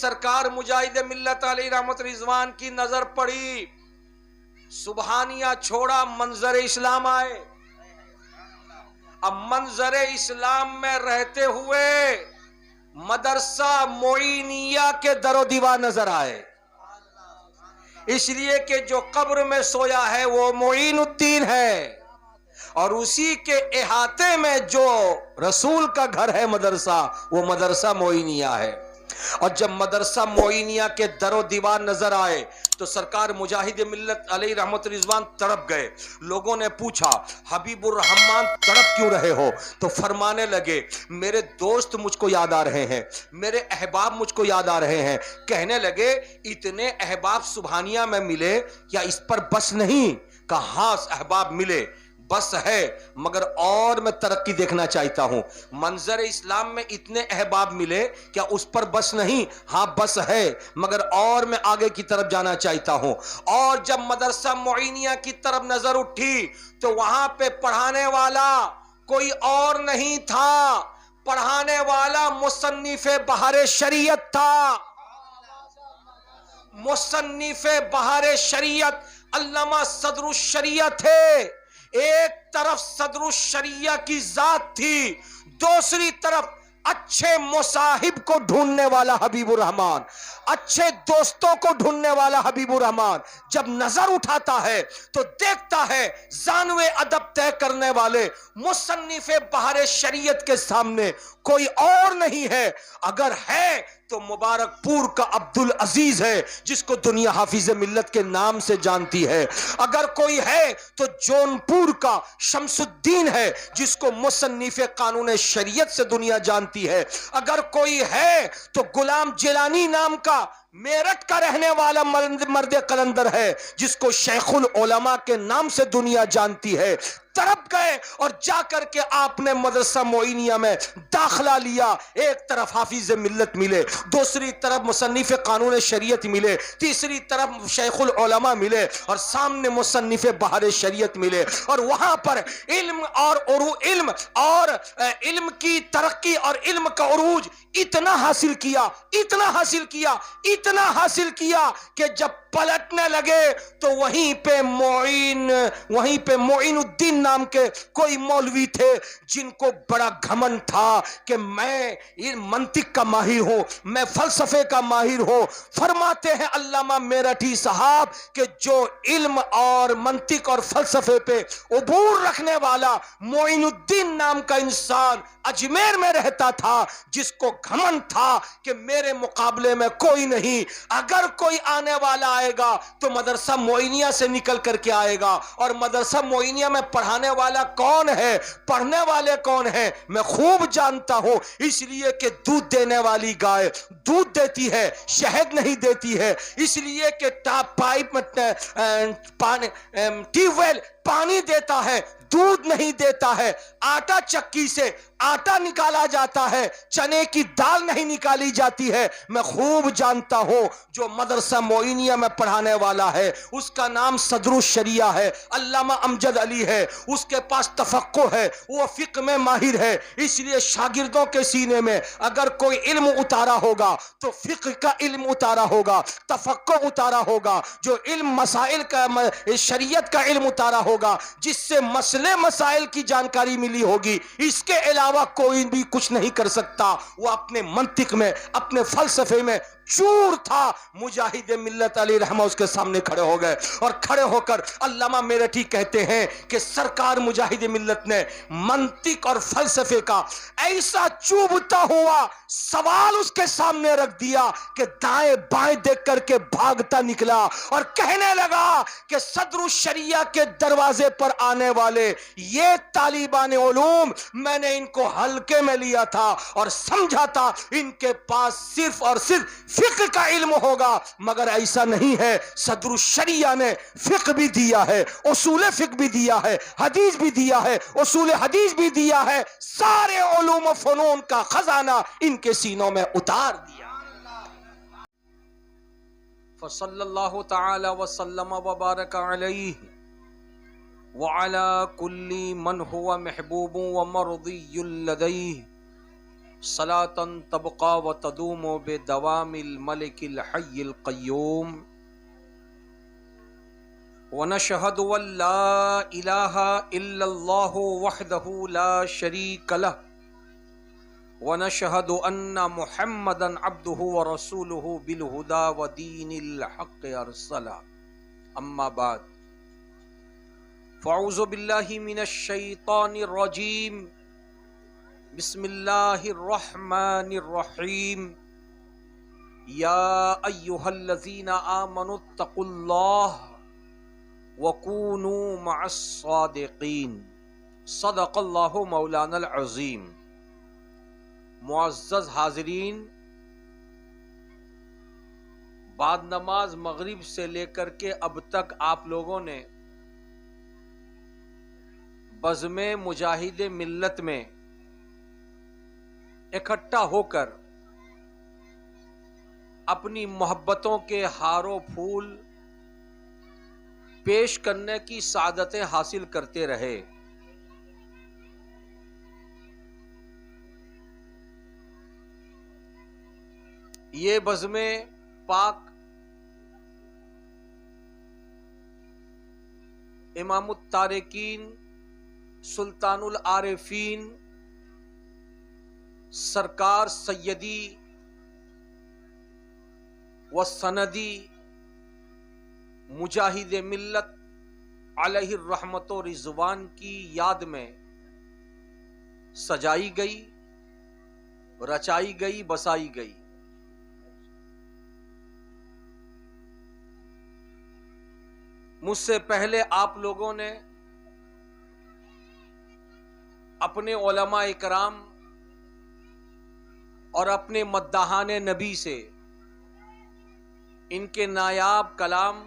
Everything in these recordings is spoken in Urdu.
سرکار مجاہد ملت علیہ رحمت رضوان کی نظر پڑی، سبحانیہ چھوڑا، منظر اسلام آئے۔ اب منظر اسلام میں رہتے ہوئے مدرسہ معینیہ کے در و دیوار نظر آئے، اس لیے کہ جو قبر میں سویا ہے وہ معین الدین ہے، اور اسی کے احاطے میں جو رسول کا گھر ہے مدرسہ، وہ مدرسہ معینیہ ہے۔ اور جب مدرسہ معینیہ کے در و دیوار نظر آئے تو سرکار مجاہد ملت علیہ رحمت رضوان تڑپ گئے۔ لوگوں نے پوچھا حبیب الرحمن تڑپ کیوں رہے ہو؟ تو فرمانے لگے میرے دوست مجھ کو یاد آ رہے ہیں، میرے احباب مجھ کو یاد آ رہے ہیں۔ کہنے لگے اتنے احباب سبحانیہ میں ملے، کیا اس پر بس نہیں؟ کہا ہاں احباب ملے، بس ہے، مگر اور میں ترقی دیکھنا چاہتا ہوں۔ منظر اسلام میں اتنے احباب ملے، کیا اس پر بس نہیں؟ ہاں بس ہے، مگر اور میں آگے کی طرف جانا چاہتا ہوں۔ اور جب مدرسہ معینیہ کی طرف نظر اٹھی تو وہاں پہ پڑھانے والا کوئی اور نہیں تھا، پڑھانے والا مصنف بہار شریعت تھا۔ مصنف بہار شریعت علامہ صدر الشریعہ تھے۔ ایک طرف صدر الشریعہ کی ذات تھی، دوسری طرف اچھے مصاحب کو ڈھونڈنے والا حبیب الرحمن، اچھے دوستوں کو ڈھونڈنے والا حبیب الرحمن جب نظر اٹھاتا ہے تو دیکھتا ہے زانوے ادب طے کرنے والے مصنف بہار شریعت کے سامنے کوئی اور نہیں ہے، اگر ہے تو مبارک پور کا عبدالعزیز ہے جس کو دنیا حافظ ملت کے نام سے جانتی ہے، اگر کوئی ہے تو جون پور کا شمس الدین ہے جس کو مصنف قانون شریعت سے دنیا جانتی ہے، اگر کوئی ہے تو غلام جیلانی نام کا میرٹھ کا رہنے والا مرد قلندر ہے جس کو شیخ العلماء کے نام سے دنیا جانتی ہے۔ تڑپ گئے اور جا کر کے آپ نے مدرسہ معینیہ میں داخلہ لیا۔ ایک طرف حافظ ملت ملے، دوسری طرف مصنف قانون شریعت ملے، تیسری طرف شیخ العلماء ملے، اور سامنے مصنف بہار شریعت ملے، اور وہاں پر علم علم کی ترقی اور علم کا عروج اتنا حاصل کیا کہ جب پلٹنے لگے تو وہیں پہ معین الدین نام کے کوئی مولوی تھے جن کو بڑا گھمن تھا کہ میں منطق کا ماہر ہوں، میں فلسفے کا ماہر ہوں۔ فرماتے ہیں علامہ میرٹھی صاحب کہ جو علم اور منطق اور فلسفے پہ عبور رکھنے والا معین الدین نام کا انسان اجمیر میں رہتا تھا، جس کو گھمن تھا کہ میرے مقابلے میں کوئی نہیں، اگر کوئی آنے والا آئے گا تو مدرسہ معینیہ سے نکل کر کے آئے گا، اور مدرسہ معینیہ میں پڑھانے والا کون ہے، پڑھنے والے کون ہیں، میں خوب جانتا ہوں، اس لیے کہ دودھ دینے والی گائے دودھ دیتی ہے، شہد نہیں دیتی ہے، اس لیے کہ ٹیوب ویل پانی دیتا ہے، دودھ نہیں دیتا ہے، آٹا چکی سے آٹا نکالا جاتا ہے، چنے کی دال نہیں نکالی جاتی ہے۔ میں خوب جانتا ہوں جو مدرسہ معینیہ میں پڑھانے والا ہے اس کا نام صدر الشریعہ ہے، علامہ امجد علی ہے، اس کے پاس تفقہ ہے، وہ فقہ میں ماہر ہے، اس لیے شاگردوں کے سینے میں اگر کوئی علم اتارا ہوگا تو فقہ کا علم اتارا ہوگا، تفقہ اتارا ہوگا، جو علم مسائل کا شریعت کا علم اتارا ہوگا، جس سے مسئلے مسائل کی جانکاری ملی ہوگی، اس کے علاوہ کوئی بھی کچھ نہیں کر سکتا۔ وہ اپنے منطق میں، اپنے فلسفے میں چور تھا۔ مجاہد ملت علی رحمہ اس کے سامنے کھڑے ہو گئے، اور کھڑے ہو کر علامہ میرٹھی کہتے ہیں کہ سرکار مجاہد ملت نے منطق اور فلسفے کا ایسا چوبتا ہوا سوال اس کے سامنے رکھ دیا کہ دائیں بائیں دیکھ کر کے بھاگتا نکلا، اور کہنے لگا کہ صدر الشریعہ کے دروازے پر آنے والے یہ طالبان علوم میں نے ان کو ہلکے میں لیا تھا اور سمجھا تھا ان کے پاس صرف اور صرف فقہ کا علم ہوگا، مگر ایسا نہیں ہے۔ صدر الشریعہ نے فقہ بھی دیا ہے، اصول فقہ بھی دیا ہے، حدیث بھی دیا ہے، اصول حدیث بھی دیا ہے، سارے علوم و فنون کا خزانہ ان کے سینوں میں اتار دیا۔ فصلی اللہ تعالی وسلم وبارک علیہ وعلی کل من هو محبوب ومرضی لدیہ صلاۃً تبقى وتدوم بدوام الملك الحي القيوم ونشهد أن لا إله إلا الله وحده لا شريك له ونشهد أن محمدًا عبده ورسوله بالهدى ودين الحق أرسله أما بعد فأعوذ بالله من الشيطان الرجيم بسم الله الرحمن الرحيم يا أيها الذين آمنوا اتقوا الله وكونوا مع الصادقين صدق الله مولانا العظيم۔ معزز حاضرین، بعد نماز مغرب سے لے کر کے اب تک آپ لوگوں نے بزم مجاہد ملت میں اکٹھا ہو کر اپنی محبتوں کے ہار و پھول پیش کرنے کی سعادتیں حاصل کرتے رہے۔ یہ بزم پاک امام التارکین سلطان العارفین سرکار سیدی و سندی مجاہد ملت علیہ الرحمت و رضوان کی یاد میں سجائی گئی، رچائی گئی، بسائی گئی۔ مجھ سے پہلے آپ لوگوں نے اپنے علماء اکرام اور اپنے مداحان نبی سے ان کے نایاب کلام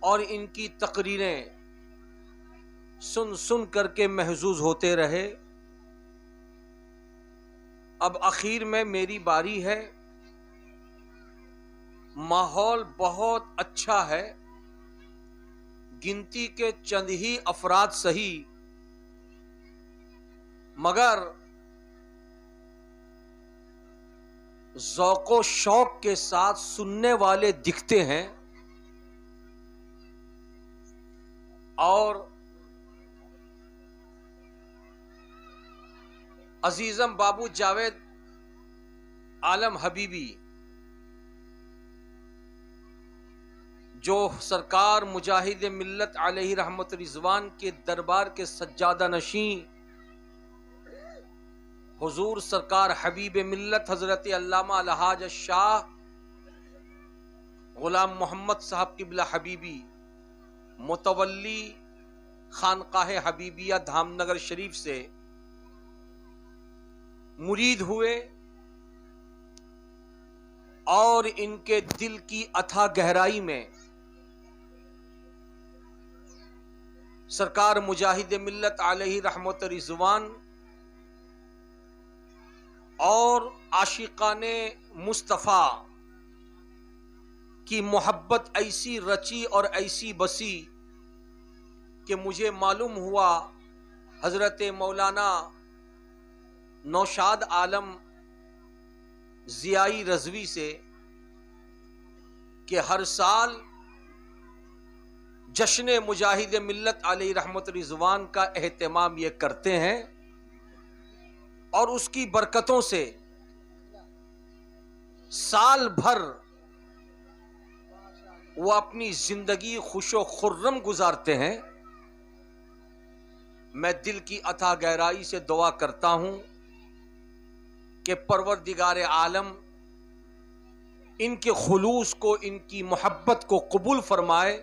اور ان کی تقریریں سن سن کر کے محظوظ ہوتے رہے۔ اب اخیر میں میری باری ہے۔ ماحول بہت اچھا ہے، گنتی کے چند ہی افراد سہی مگر ذوق و شوق کے ساتھ سننے والے دکھتے ہیں، اور عزیزم بابو جاوید عالم حبیبی جو سرکار مجاہد ملت علیہ رحمت رضوان کے دربار کے سجادہ نشین حضور سرکار حبیب ملت حضرت علامہ الحاج شاہ غلام محمد صاحب قبلہ حبیبی متولی خانقاہ حبیبیہ دھام نگر شریف سے مرید ہوئے، اور ان کے دل کی اتھا گہرائی میں سرکار مجاہد ملت علیہ رحمت رضوان اور عاشقان مصطفیٰ کی محبت ایسی رچی اور ایسی بسی کہ مجھے معلوم ہوا حضرت مولانا نوشاد عالم ضیائی رضوی سے کہ ہر سال جشن مجاہد ملت علیہ رحمت رضوان کا اہتمام یہ کرتے ہیں، اور اس کی برکتوں سے سال بھر وہ اپنی زندگی خوش و خرم گزارتے ہیں۔ میں دل کی اتھا گہرائی سے دعا کرتا ہوں کہ پروردگار عالم ان کے خلوص کو، ان کی محبت کو قبول فرمائے،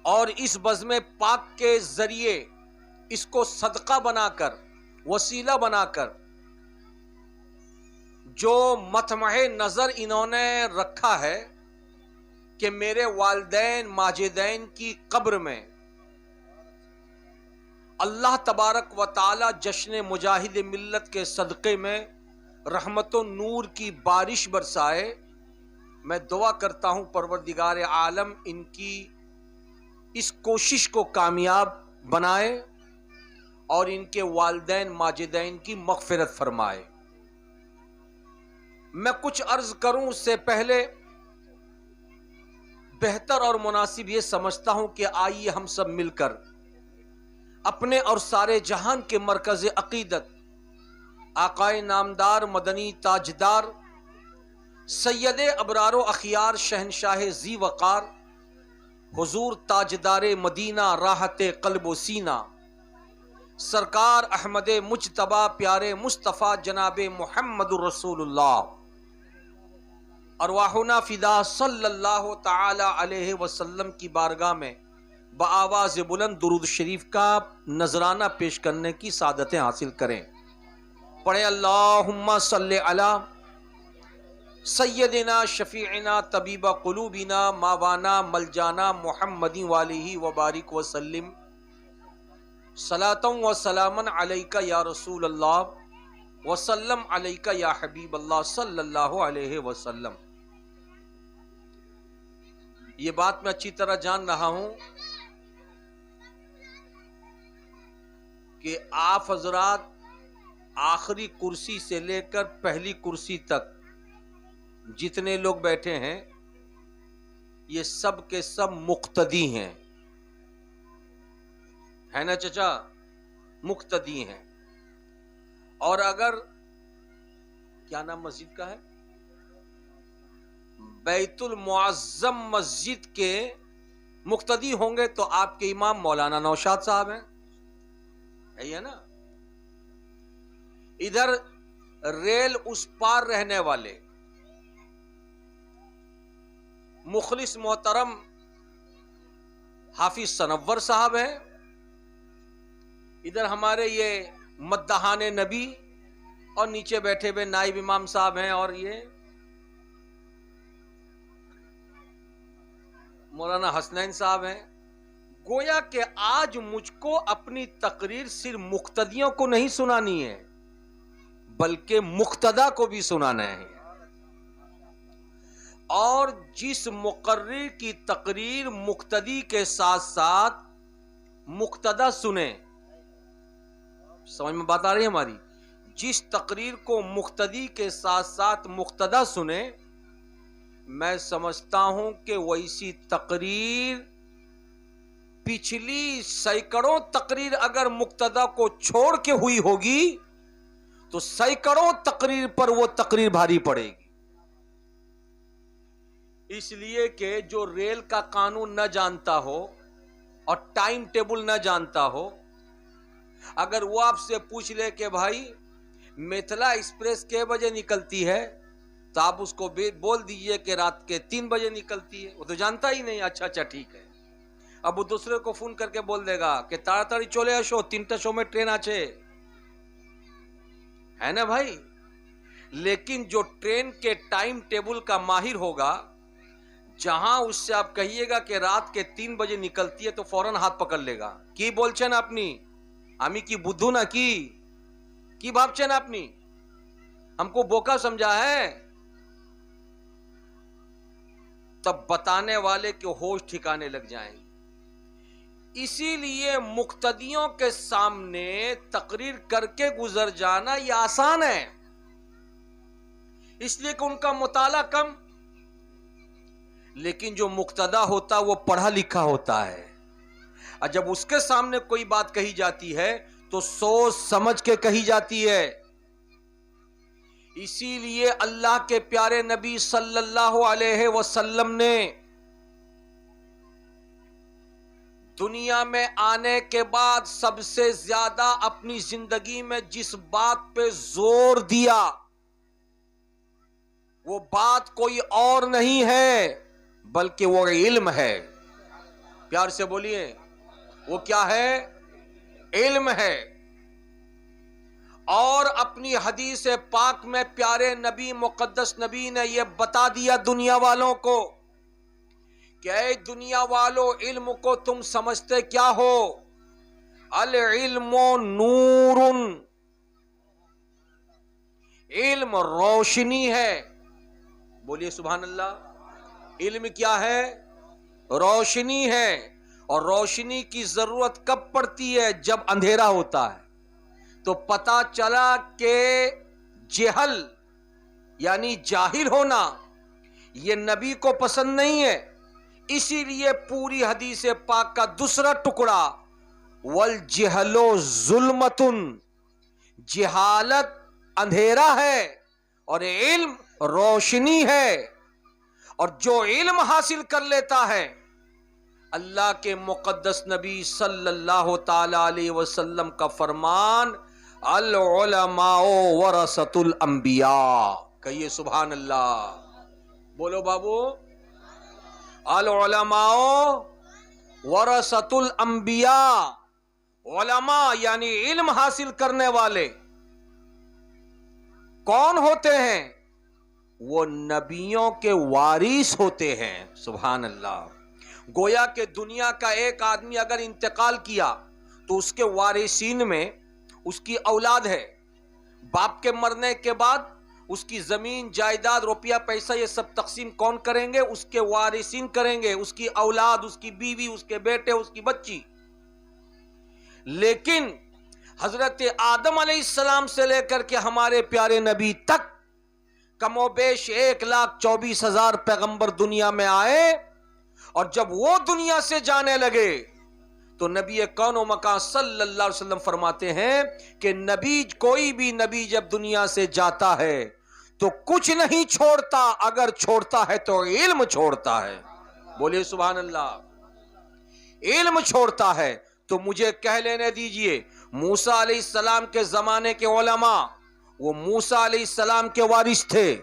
اور اس بزم پاک کے ذریعے اس کو صدقہ بنا کر، وسیلہ بنا کر، جو مطمع نظر انہوں نے رکھا ہے کہ میرے والدین ماجدین کی قبر میں اللہ تبارک و تعالی جشن مجاہد ملت کے صدقے میں رحمت و نور کی بارش برسائے، میں دعا کرتا ہوں پروردگار عالم ان کی اس کوشش کو کامیاب بنائے، اور ان کے والدین ماجدین کی مغفرت فرمائے۔ میں کچھ عرض کروں اس سے پہلے بہتر اور مناسب یہ سمجھتا ہوں کہ آئیے ہم سب مل کر اپنے اور سارے جہان کے مرکز عقیدت آقائے نامدار مدنی تاجدار سید ابرار و اخیار شہنشاہ ذی وقار حضور تاجدار مدینہ راحت قلب و سینہ سرکار احمد مجتبی پیارے مصطفیٰ جناب محمد الرسول اللہ ارواحنا فدا صلی اللہ تعالی علیہ وسلم کی بارگاہ میں بآواز بلند درود شریف کا نذرانہ پیش کرنے کی سعادتیں حاصل کریں۔ پڑھیں اللہم صلی علی سیدنا شفیعنا طبیب قلوبنا ماوانا ملجانا محمد والہ وبارک وسلم صلاۃ و سلاما علیک یا رسول اللہ وسلم علیک یا حبیب اللہ صلی اللہ علیہ وسلم۔ یہ بات میں اچھی طرح جان رہا ہوں کہ آپ حضرات آخری کرسی سے لے کر پہلی کرسی تک جتنے لوگ بیٹھے ہیں یہ سب کے سب مقتدی ہیں، ہے نا چچا؟ مقتدی ہیں۔ اور اگر کیا نام مسجد کا ہے؟ بیت المعظم مسجد کے مقتدی ہوں گے تو آپ کے امام مولانا نوشاد صاحب ہیں، ہے نا؟ ادھر ریل اس پار رہنے والے مخلص محترم حافظ سنور صاحب ہیں، ادھر ہمارے یہ مدحان نبی اور نیچے بیٹھے ہوئے نائب امام صاحب ہیں، اور یہ مولانا حسنین صاحب ہیں۔ گویا کہ آج مجھ کو اپنی تقریر صرف مقتدیوں کو نہیں سنانی ہے بلکہ مقتدا کو بھی سنانا ہے، اور جس مقرر کی تقریر مقتدی کے ساتھ ساتھ مقتدا سنیں، سمجھ میں بات آ رہی ہے ہماری؟ جس تقریر کو مقتدی کے ساتھ ساتھ مقتدا سنیں، میں سمجھتا ہوں کہ ویسی تقریر پچھلی سینکڑوں تقریر اگر مقتدا کو چھوڑ کے ہوئی ہوگی تو سینکڑوں تقریر پر وہ تقریر بھاری پڑے گی، اس لیے کہ جو ریل کا قانون نہ جانتا ہو اور ٹائم ٹیبل نہ جانتا ہو، اگر وہ آپ سے پوچھ لے کہ بھائی میتھلا ایکسپریس کے بجے نکلتی ہے تو آپ اس کو بول دیجئے کہ رات کے 3 بجے نکلتی ہے، وہ تو جانتا ہی نہیں۔ اچھا ٹھیک ہے، اب وہ دوسرے کو فون کر کے بول دے گا کہ تاڑی چولے آشو 3ٹا شو میں ٹرین آچے، ہے نا بھائی؟ لیکن جو ٹرین کے ٹائم ٹیبل کا ماہر ہوگا، جہاں اس سے آپ کہیے گا کہ رات کے 3 بجے نکلتی ہے تو فوراً ہاتھ پکڑ لے گا، کی بولچن اپنی امی کی بدھو نہ کی بھاپچن اپنی ہم کو بوکا سمجھا ہے، تب بتانے والے کے ہوش ٹھکانے لگ جائیں گے۔ اسی لیے مقتدیوں کے سامنے تقریر کر کے گزر جانا یہ آسان ہے، اس لیے کہ ان کا مطالعہ کم، لیکن جو مقتدا ہوتا وہ پڑھا لکھا ہوتا ہے، اور جب اس کے سامنے کوئی بات کہی جاتی ہے تو سوچ سمجھ کے کہی جاتی ہے۔ اسی لیے اللہ کے پیارے نبی صلی اللہ علیہ وسلم نے دنیا میں آنے کے بعد سب سے زیادہ اپنی زندگی میں جس بات پہ زور دیا وہ بات کوئی اور نہیں ہے بلکہ وہ علم ہے۔ پیار سے بولیے، وہ کیا ہے؟ علم ہے۔ اور اپنی حدیث پاک میں پیارے نبی مقدس نبی نے یہ بتا دیا دنیا والوں کو کہ اے دنیا والو، علم کو تم سمجھتے کیا ہو؟ العلم نور، علم روشنی ہے۔ بولیے سبحان اللہ۔ علم کیا ہے؟ روشنی ہے۔ اور روشنی کی ضرورت کب پڑتی ہے؟ جب اندھیرا ہوتا ہے. تو پتا چلا کہ جہل یعنی جاہل ہونا یہ نبی کو پسند نہیں ہے. اسی لیے پوری حدیث پاک کا دوسرا ٹکڑا والجہل ظلمۃ، جہالت اندھیرا ہے اور علم روشنی ہے. اور جو علم حاصل کر لیتا ہے، اللہ کے مقدس نبی صلی اللہ تعالی علیہ وسلم کا فرمان العلماء ورثۃ الانبیاء. کہیے سبحان اللہ. بولو بابو. العلماء ورثۃ الانبیاء. علماء یعنی علم حاصل کرنے والے کون ہوتے ہیں؟ وہ نبیوں کے وارث ہوتے ہیں. سبحان اللہ. گویا کہ دنیا کا ایک آدمی اگر انتقال کیا تو اس کے وارثین میں اس کی اولاد ہے. باپ کے مرنے کے بعد اس کی زمین جائیداد روپیہ پیسہ یہ سب تقسیم کون کریں گے؟ اس کے وارثین کریں گے، اس کی اولاد، اس کی بیوی، اس کے بیٹے، اس کی بچی. لیکن حضرت آدم علیہ السلام سے لے کر کے ہمارے پیارے نبی تک کم و بیش 1,24,000 پیغمبر دنیا میں آئے. اور جب وہ دنیا سے جانے لگے تو نبی کون و مکان صلی اللہ علیہ وسلم فرماتے ہیں کہ کوئی بھی نبی جب دنیا سے جاتا ہے تو کچھ نہیں چھوڑتا، اگر چھوڑتا ہے تو علم چھوڑتا ہے. بولیے سبحان اللہ. علم چھوڑتا ہے. تو مجھے کہہ لینے دیجئے موسیٰ علیہ السلام کے زمانے کے علماء وہ موسیٰ علیہ السلام کے وارث تھے.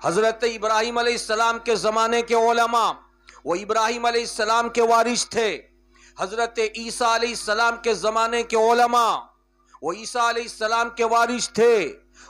حضرت ابراہیم علیہ السلام کے زمانے کے علماء وہ ابراہیم علیہ السلام کے وارث تھے. حضرت عیسیٰ علیہ السلام کے زمانے کے علماء وہ عیسیٰ علیہ السلام کے وارث تھے.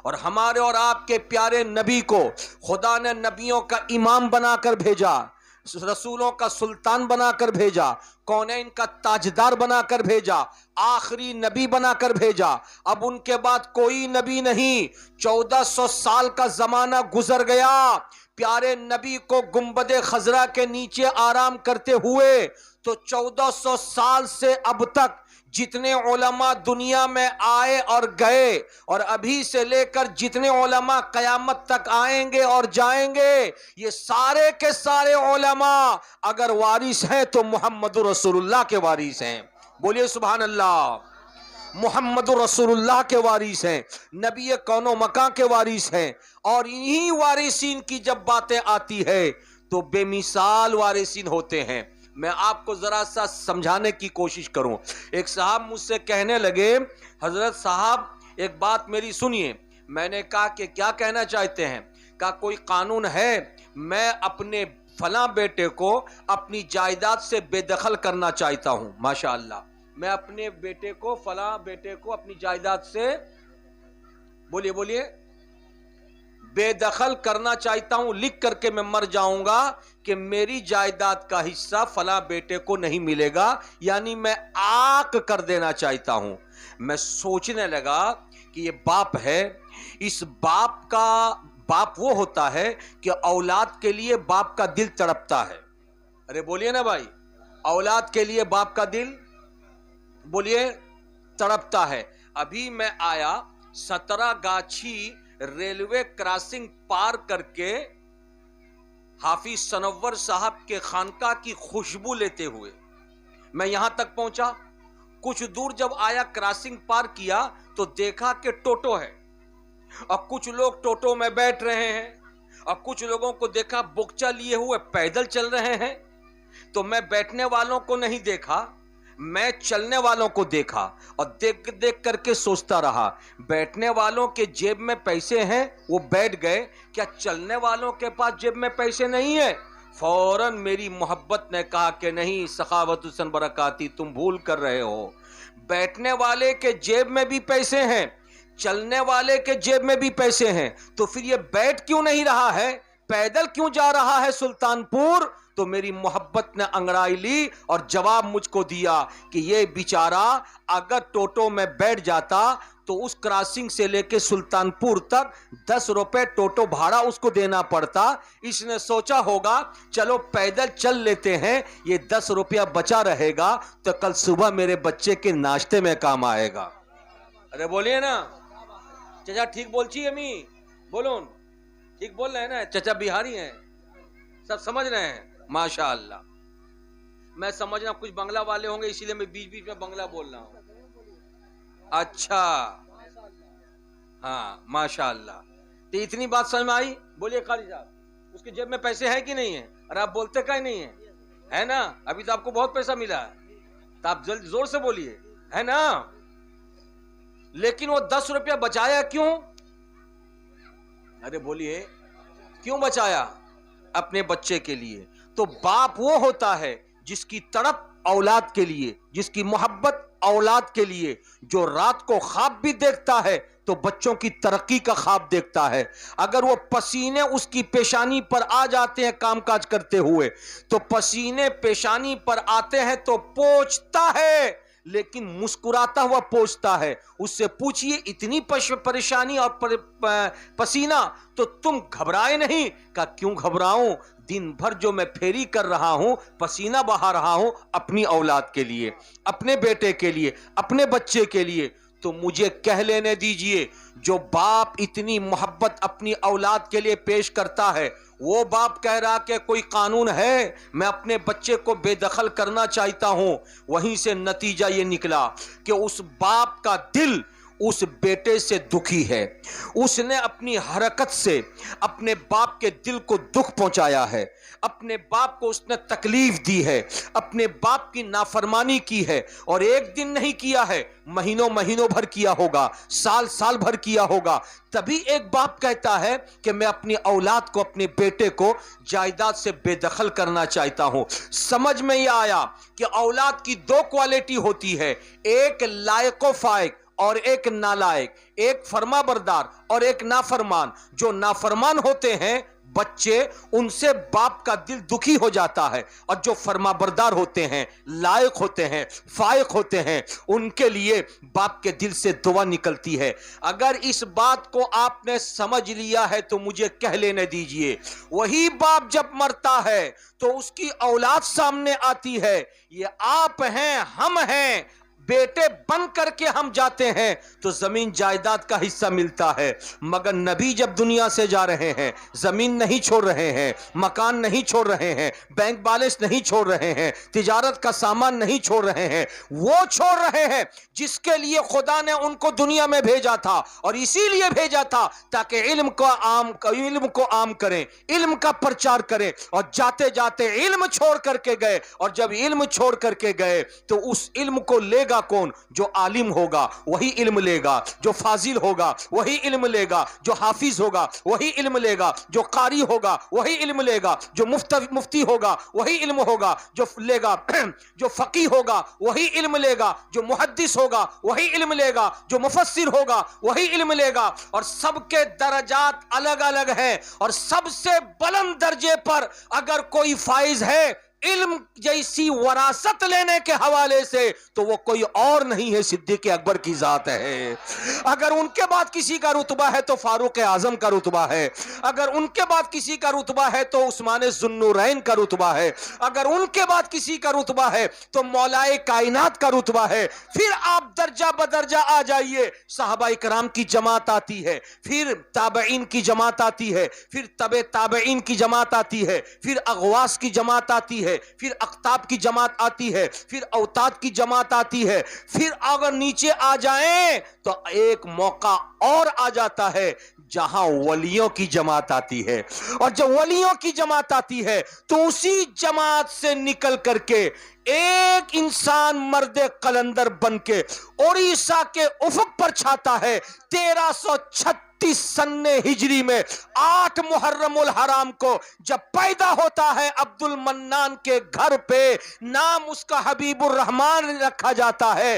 اور ہمارے اور آپ کے پیارے نبی کو خدا نے نبیوں کا امام بنا کر بھیجا، رسولوں کا سلطان بنا کر بھیجا، کونین کا تاجدار بنا کر بھیجا، آخری نبی بنا کر بھیجا. اب ان کے بعد کوئی نبی نہیں. 1400 سال کا زمانہ گزر گیا. پیارے نبی کو گنبد خضرا کے نیچے آرام کرتے ہوئے تو 1400 سال سے اب تک جتنے علماء دنیا میں آئے اور گئے، اور ابھی سے لے کر جتنے علماء قیامت تک آئیں گے اور جائیں گے، یہ سارے کے سارے علماء اگر وارث ہیں تو محمد رسول اللہ کے وارث ہیں. بولیے سبحان اللہ. محمد رسول اللہ کے وارث ہیں، نبی کون و مکان کے وارث ہیں. اور انہی وارثین کی جب باتیں آتی ہے تو بے مثال وارثین ہوتے ہیں. میں آپ کو ذرا سا سمجھانے کی کوشش کروں. ایک صاحب مجھ سے کہنے لگے حضرت صاحب ایک بات میری سنیے. میں نے کہا کہ کیا کہنا چاہتے ہیں؟ کہا کوئی قانون ہے میں اپنے فلاں بیٹے کو اپنی جائیداد سے بے دخل کرنا چاہتا ہوں. ماشاء اللہ. میں اپنے بیٹے کو فلاں بیٹے کو اپنی جائیداد سے بولیے بے دخل کرنا چاہتا ہوں، لکھ کر کے میں مر جاؤں گا کہ میری جائیداد کا حصہ فلاں بیٹے کو نہیں ملے گا، یعنی میں آق کر دینا چاہتا ہوں. میں سوچنے لگا کہ یہ باپ ہے، اس باپ وہ ہوتا ہے کہ اولاد کے لیے باپ کا دل تڑپتا ہے. ارے بولیے نا بھائی، اولاد کے لیے باپ کا دل بولیے تڑپتا ہے. ابھی میں آیا 17 گاچھی ریلوے کراسنگ پار کر کے حافظ سنور صاحب کے خانقاہ کی خوشبو لیتے ہوئے میں یہاں تک پہنچا. کچھ دور جب آیا کراسنگ پار کیا تو دیکھا کہ ٹوٹو ہے، اور کچھ لوگ ٹوٹو میں بیٹھ رہے ہیں، اور کچھ لوگوں کو دیکھا بکچا لیے ہوئے پیدل چل رہے ہیں. تو میں بیٹھنے والوں کو نہیں دیکھا، میں چلنے والوں کو دیکھا، اور دیکھ کر کے سوچتا رہا بیٹھنے والوں کے جیب میں پیسے ہیں وہ بیٹھ گئے، کیا چلنے والوں کے پاس جیب میں پیسے نہیں ہیں؟ فوراً میری محبت نے کہا کہ نہیں سخاوت حسن برکاتی، تم بھول کر رہے ہو. بیٹھنے والے کے جیب میں بھی پیسے ہیں، چلنے والے کے جیب میں بھی پیسے ہیں، تو پھر یہ بیٹھ کیوں نہیں رہا ہے؟ پیدل کیوں جا رہا ہے سلطان پور؟ تو میری محبت نے انگڑائی لی اور جواب مجھ کو دیا کہ یہ بیچارہ اگر ٹوٹو میں بیٹھ جاتا تو اس کراسنگ سے لے کے سلطانپور تک 10 روپے ٹوٹو بھاڑا اس کو دینا پڑتا. اس نے سوچا ہوگا چلو پیدل چل لیتے ہیں, یہ 10 روپیہ بچا رہے گا تو کل صبح میرے بچے کے ناشتے میں کام آئے گا. ارے بولیے نا چچا, ٹھیک بولچی امی, بولون ٹھیک بول رہے ہیں نا, چچا بہاری ہیں, سب سمجھ رہے ہیں. ماشاء اللہ. میں سمجھ رہا ہوں کچھ بنگلہ والے ہوں گے, اسی لیے میں بیچ بیچ میں بنگلہ بول رہا ہوں. اچھا ہاں ماشاء اللہ. تو اتنی بات سمجھ میں آئی. بولیے قاری صاحب, اس کی جیب میں پیسے ہیں کہ نہیں ہیں؟ اور آپ بولتے کا ہی نہیں ہیں, ہے نا؟ ابھی تو آپ کو بہت پیسہ ملا ہے, تو آپ جلد زور سے بولیے, ہے نا؟ لیکن وہ 10 روپیہ بچایا کیوں؟ ارے بولیے کیوں بچایا؟ اپنے بچے کے لیے. تو باپ وہ ہوتا ہے جس کی تڑپ اولاد کے لیے, جس کی محبت اولاد کے لیے, جو رات کو خواب بھی دیکھتا ہے تو بچوں کی ترقی کا خواب دیکھتا ہے. اگر وہ پسینے اس کی پیشانی پر آ جاتے ہیں کام کاج کرتے ہوئے, تو پسینے پیشانی پر آتے ہیں تو پوچھتا ہے, لیکن مسکراتا ہوا پوچھتا ہے. اس سے پوچھئے اتنی پریشانی اور پسینہ تو تم گھبرائے نہیں؟ کہا کیوں گھبراؤں, دن بھر جو میں پھیری کر رہا ہوں, پسینہ بہا رہا ہوں اپنی اولاد کے لیے, اپنے بیٹے کے لیے, اپنے بچے کے لیے. تو مجھے کہہ لینے دیجئے, جو باپ اتنی محبت اپنی اولاد کے لیے پیش کرتا ہے, وہ باپ کہہ رہا کہ کوئی قانون ہے میں اپنے بچے کو بے دخل کرنا چاہتا ہوں. وہیں سے نتیجہ یہ نکلا کہ اس باپ کا دل اس بیٹے سے دکھی ہے. اس نے اپنی حرکت سے اپنے باپ کے دل کو دکھ پہنچایا ہے, اپنے باپ کو اس نے تکلیف دی ہے, اپنے باپ کی نافرمانی کی ہے. اور ایک دن نہیں کیا ہے, مہینوں مہینوں بھر کیا ہوگا, سال سال بھر کیا ہوگا. تبھی ایک باپ کہتا ہے کہ میں اپنی اولاد کو, اپنے بیٹے کو جائیداد سے بے دخل کرنا چاہتا ہوں. سمجھ میں یہ آیا کہ اولاد کی 2 کوالٹی ہوتی ہے, ایک لائق و فائق اور ایک نالائق, ایک فرما بردار اور ایک نافرمان. جو نافرمان ہوتے ہیں بچے, ان سے باپ کا دل دکھی ہو جاتا ہے, اور جو فرما بردار ہوتے ہیں, لائق ہوتے ہیں, فائق ہوتے ہیں, ان کے لیے باپ کے دل سے دعا نکلتی ہے. اگر اس بات کو آپ نے سمجھ لیا ہے تو مجھے کہہ لینے دیجئے, وہی باپ جب مرتا ہے تو اس کی اولاد سامنے آتی ہے, یہ آپ ہیں, ہم ہیں, بیٹے بن کر کے ہم جاتے ہیں تو زمین جائیداد کا حصہ ملتا ہے. مگر نبی جب دنیا سے جا رہے ہیں, زمین نہیں چھوڑ رہے ہیں, مکان نہیں چھوڑ رہے ہیں, بینک بیلنس نہیں چھوڑ رہے ہیں, تجارت کا سامان نہیں چھوڑ رہے ہیں. وہ چھوڑ رہے ہیں جس کے لیے خدا نے ان کو دنیا میں بھیجا تھا, اور اسی لیے بھیجا تھا تاکہ علم کو عام کریں, علم کا پرچار کریں. اور جاتے جاتے علم چھوڑ کر کے گئے, اور جب علم چھوڑ کر کے گئے تو اس علم کو لے گا کون؟ جو عالم ہوگا وہی علم لے گا, جو فاضل ہوگا وہی علم لے گا, جو حافظ ہوگا وہی علم لے گا, جو قاری ہوگا وہی علم لے گا, جو مفتی ہوگا وہی علم ہوگا جو لے گا, جو فقیہ ہوگا وہی علم لے گا, جو محدث ہوگا وہی علم لے گا, جو مفسر ہوگا وہی علم لے گا. اور سب کے درجات الگ الگ ہیں, اور سب سے بلند درجے پر اگر کوئی فائز ہے علم جیسی وراثت لینے کے حوالے سے, تو وہ کوئی اور نہیں ہے, صدیق اکبر کی ذات ہے. اگر ان کے بعد کسی کا رتبہ ہے تو فاروق اعظم کا رتبہ ہے, اگر ان کے بعد کسی کا رتبہ ہے تو عثمان ذو النورین کا رتبہ ہے, اگر ان کے بعد کسی کا رتبہ ہے تو مولائے کائنات کا رتبہ ہے. پھر آپ درجہ بدرجہ آ جائیے, صحابہ کرام کی جماعت آتی ہے, پھر تابعین کی جماعت آتی ہے, پھر تبع تابعین کی جماعت آتی ہے, پھر اغواس کی جماعت آتی ہے, پھر اقطاب کی جماعت آتی ہے, پھر اوتاد کی جماعت آتی ہے. پھر اگر نیچے آ جائیں تو ایک موقع اور آ جاتا ہے جہاں ولیوں کی جماعت آتی ہے, اور جب ولیوں کی جماعت آتی ہے تو اسی جماعت سے نکل کر کے ایک انسان مرد قلندر بن کے اڑیسہ کے افق پر چھاتا ہے. 1336 سن ہجری میں 8 محرم الحرام کو جب پیدا ہوتا ہے عبد المنان کے گھر پہ, نام اس کا حبیب الرحمان رکھا جاتا ہے,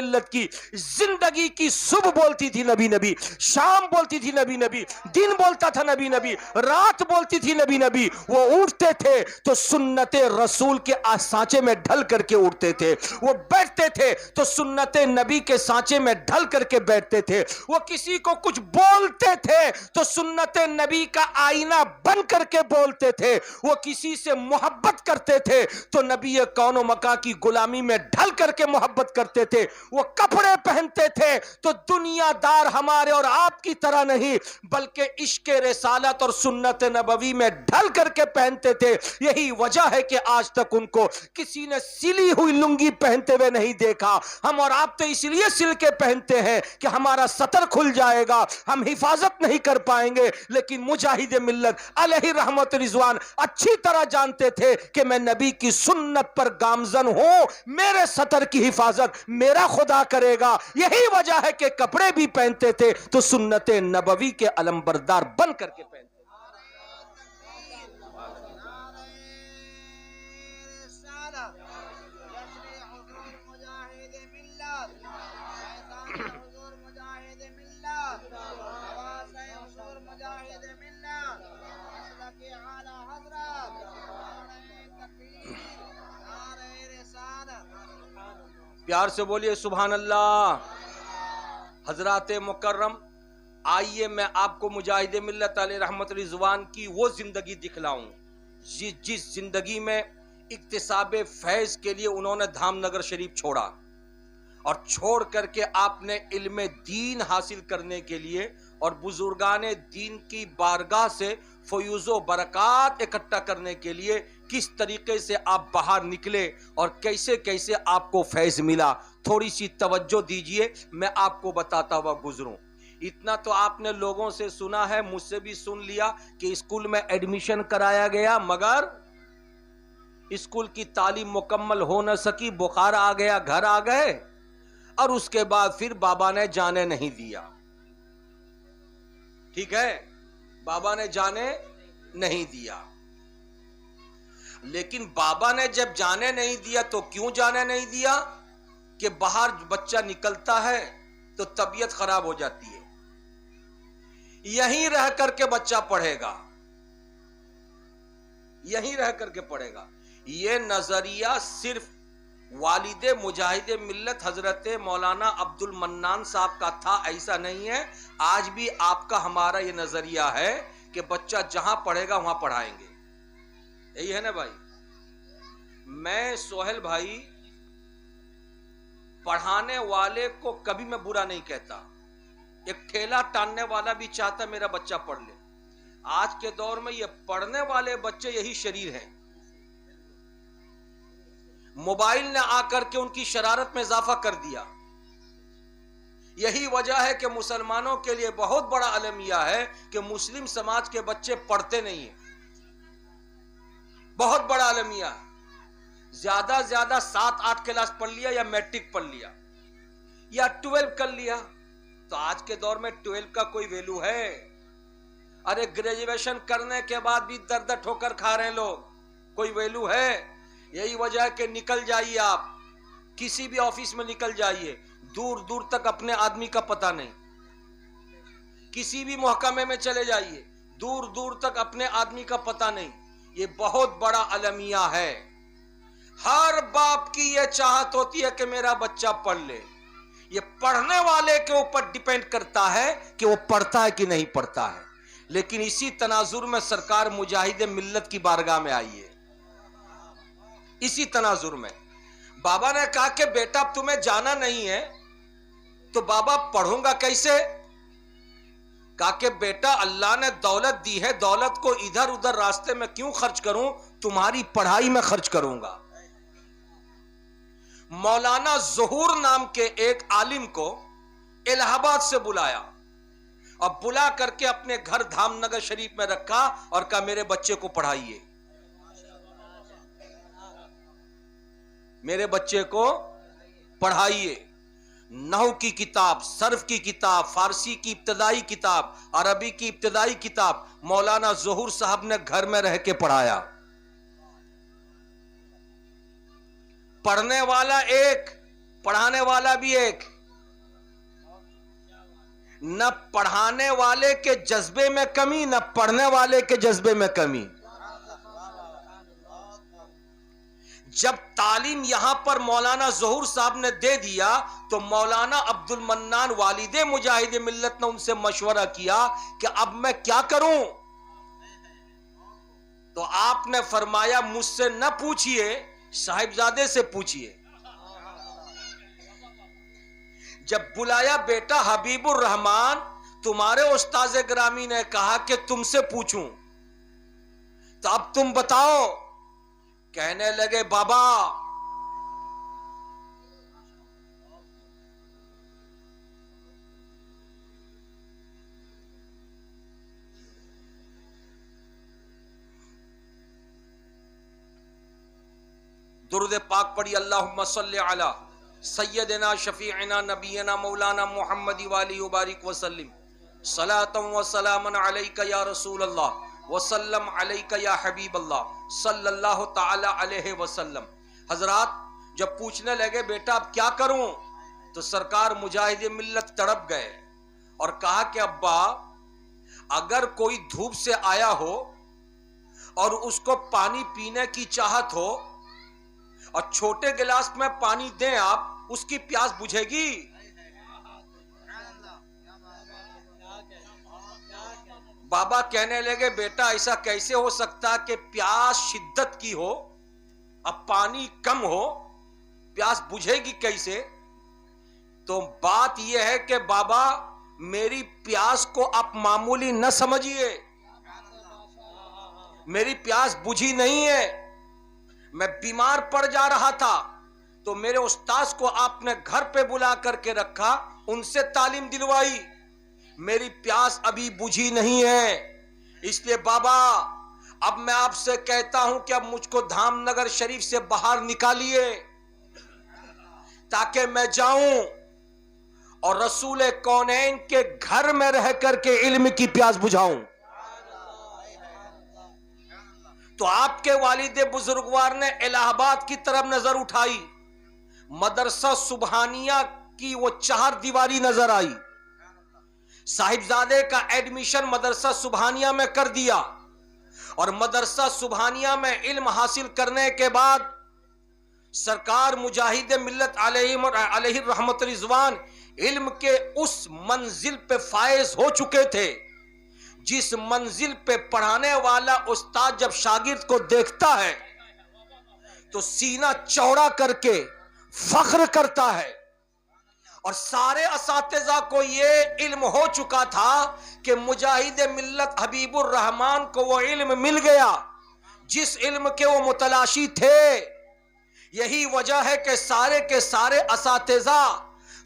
ملت کی زندگی کی صبح بولتی تھی نبی نبی، شام بولتی تھی نبی نبی، دن بولتا تھا نبی نبی، رات بولتی تھی نبی نبی. وہ اٹھتے تھے تو سنت رسول کے سانچے میں ڈھل کر کے اٹھتے تھے، وہ بیٹھتے تھے تو سنت نبی کے سانچے میں ڈھل کر کے بیٹھتے تھے، وہ کسی کو کچھ بولتے تھے تو سنت نبی کا آئینہ بن کر کے بولتے تھے، وہ کسی سے محبت کرتے تھے تو نبی کون و مکان کی غلامی میں ڈھل کر کے محبت کرتے تھے، وہ کپڑے پہنتے تھے تو دنیا دار ہمارے اور آپ کی طرح نہیں بلکہ عشق رسالت اور سنت نبوی میں ڈھل کر کے پہنتے تھے. یہی وجہ ہے کہ آج تک ان کو کسی نے سلی ہوئی لنگی پہنتے ہوئے نہیں دیکھا. ہم اور آپ تو اس لیے سل کے پہنتے ہیں کہ ہمارا سطر کھل جائے گا، ہم حفاظت نہیں کر پائیں گے، لیکن مجاہد ملت علیہ رحمت رضوان اچھی طرح جانتے تھے کہ میں نبی کی سنت پر گامزن ہوں، میرے سطر کی حفاظت میرا خدا کرے گا. یہی وجہ ہے کہ کپڑے بھی پہنتے تھے تو سنت نبوی کے علمبردار بن کر کے پہنتے. پیار سے بولیے سبحان اللہ. حضرات مکرم، آئیے میں آپ کو مجاہد ملت علیہ رحمت رضوان کی وہ زندگی دکھلاؤں جس زندگی میں اکتساب فیض کے لیے انہوں نے دھام نگر شریف چھوڑا، اور چھوڑ کر کے آپ نے علم دین حاصل کرنے کے لیے اور بزرگان دین کی بارگاہ سے فیوز و برکات اکٹھا کرنے کے لیے کس طریقے سے آپ باہر نکلے اور کیسے کیسے آپ کو فیض ملا. تھوڑی سی توجہ دیجئے، میں آپ کو بتاتا ہوا گزروں. اتنا تو آپ نے لوگوں سے سنا ہے، مجھ سے بھی سن لیا کہ اسکول میں ایڈمیشن کرایا گیا مگر اسکول کی تعلیم مکمل ہو نہ سکی، بخار آ گیا، گھر آ گئے، اور اس کے بعد پھر بابا نے جانے نہیں دیا. ٹھیک ہے، بابا نے جانے نہیں دیا. لیکن بابا نے جب جانے نہیں دیا تو کیوں جانے نہیں دیا؟ کہ باہر بچہ نکلتا ہے تو طبیعت خراب ہو جاتی ہے، یہیں رہ کر کے بچہ پڑھے گا، یہیں رہ کر کے پڑھے گا. یہ نظریہ صرف والد مجاہد ملت حضرت مولانا عبد المنان صاحب کا تھا، ایسا نہیں ہے. آج بھی آپ کا ہمارا یہ نظریہ ہے کہ بچہ جہاں پڑھے گا وہاں پڑھائیں گے. یہی ہے نا بھائی. میں سہیل بھائی پڑھانے والے کو کبھی میں برا نہیں کہتا. ایک ٹھیلا ٹاننے والا بھی چاہتا میرا بچہ پڑھ لے. آج کے دور میں یہ پڑھنے والے بچے یہی شریر ہیں. موبائل نے آ کر کے ان کی شرارت میں اضافہ کر دیا. یہی وجہ ہے کہ مسلمانوں کے لیے بہت بڑا المیہ ہے کہ مسلم سماج کے بچے پڑھتے نہیں ہیں. بہت بڑا المیہ ہے. زیادہ زیادہ 7-8 کلاس پڑھ لیا یا میٹرک پڑھ لیا یا 12 کر لیا. تو آج کے دور میں 12 کا کوئی ویلو ہے؟ ارے گریجویشن کرنے کے بعد بھی درد ٹھوکر کھا رہے ہیں لوگ، کوئی ویلو ہے؟ یہی وجہ ہے کہ نکل جائیے، آپ کسی بھی آفس میں نکل جائیے، دور دور تک اپنے آدمی کا پتہ نہیں. کسی بھی محکمے میں چلے جائیے، دور دور تک اپنے آدمی کا پتہ نہیں. یہ بہت بڑا المیہ ہے. ہر باپ کی یہ چاہت ہوتی ہے کہ میرا بچہ پڑھ لے. یہ پڑھنے والے کے اوپر ڈیپینڈ کرتا ہے کہ وہ پڑھتا ہے کہ نہیں پڑھتا ہے. لیکن اسی تناظر میں سرکار مجاہد ملت کی بارگاہ میں آئی ہے. اسی تناظر میں بابا نے کہا کہ بیٹا تمہیں جانا نہیں ہے تو بابا پڑھوں گا کیسے؟ کہا کہ بیٹا اللہ نے دولت دی ہے، دولت کو ادھر ادھر راستے میں کیوں خرچ کروں، تمہاری پڑھائی میں خرچ کروں گا. مولانا ظہور نام کے ایک عالم کو الہ آباد سے بلایا اور بلا کر کے اپنے گھر دھام نگر شریف میں رکھا اور کہا میرے بچے کو پڑھائیے، میرے بچے کو پڑھائیے. نحو کی کتاب، صرف کی کتاب، فارسی کی ابتدائی کتاب، عربی کی ابتدائی کتاب مولانا ظہور صاحب نے گھر میں رہ کے پڑھایا. پڑھنے والا ایک پڑھانے والا بھی ایک. نہ پڑھانے والے کے جذبے میں کمی، نہ پڑھنے والے کے جذبے میں کمی. جب تعلیم یہاں پر مولانا ظہور صاحب نے دے دیا تو مولانا عبد المنان والد مجاہد ملت نے ان سے مشورہ کیا کہ اب میں کیا کروں؟ تو آپ نے فرمایا مجھ سے نہ پوچھئے، صاحبزادے سے پوچھئے. جب بلایا بیٹا حبیب الرحمان تمہارے استاذ گرامی نے کہا کہ تم سے پوچھوں، تو اب تم بتاؤ. کہنے لگے بابا درود پاک پڑھی. اللہم صلی علی سیدنا شفیعنا نبینا مولانا محمد والی وبارک وسلم صلاۃ و سلام علیک یا رسول اللہ وسلم علیک یا حبیب اللہ صلی اللہ تعالی علیہ وسلم. حضرات جب پوچھنے لگے بیٹا اب کیا کروں، تو سرکار مجاہد ملت تڑپ گئے اور کہا کہ ابا اگر کوئی دھوپ سے آیا ہو اور اس کو پانی پینے کی چاہت ہو اور چھوٹے گلاس میں پانی دیں آپ، اس کی پیاس بجھے گی؟ بابا کہنے لگے بیٹا ایسا کیسے ہو سکتا کہ پیاس شدت کی ہو اب پانی کم ہو، پیاس بجھے گی کیسے؟ تو بات یہ ہے کہ بابا میری پیاس کو آپ معمولی نہ سمجھیے، میری پیاس بجھی نہیں ہے. میں بیمار پڑ جا رہا تھا تو میرے استاذ کو آپ نے گھر پہ بلا کر کے رکھا، ان سے تعلیم دلوائی. میری پیاس ابھی بجھی نہیں ہے. اس لیے بابا اب میں آپ سے کہتا ہوں کہ اب مجھ کو دھام نگر شریف سے باہر نکالیے تاکہ میں جاؤں اور رسول کونین کے گھر میں رہ کر کے علم کی پیاس بجھاؤں. تو آپ کے والد بزرگوار نے الہ آباد کی طرف نظر اٹھائی، مدرسہ سبحانیہ کی وہ 4 دیواری نظر آئی. صاحبزادے کا ایڈمیشن مدرسہ سبحانیہ میں کر دیا اور مدرسہ سبحانیہ میں علم حاصل کرنے کے بعد سرکار مجاہد ملت علیہ رحمت رضوان علم کے اس منزل پہ فائز ہو چکے تھے جس منزل پہ پڑھانے والا استاد جب شاگرد کو دیکھتا ہے تو سینہ چوڑا کر کے فخر کرتا ہے. اور سارے اساتذہ کو یہ علم ہو چکا تھا کہ مجاہد ملت حبیب الرحمان کو وہ علم مل گیا جس علم کے وہ متلاشی تھے. یہی وجہ ہے کہ سارے کے سارے اساتذہ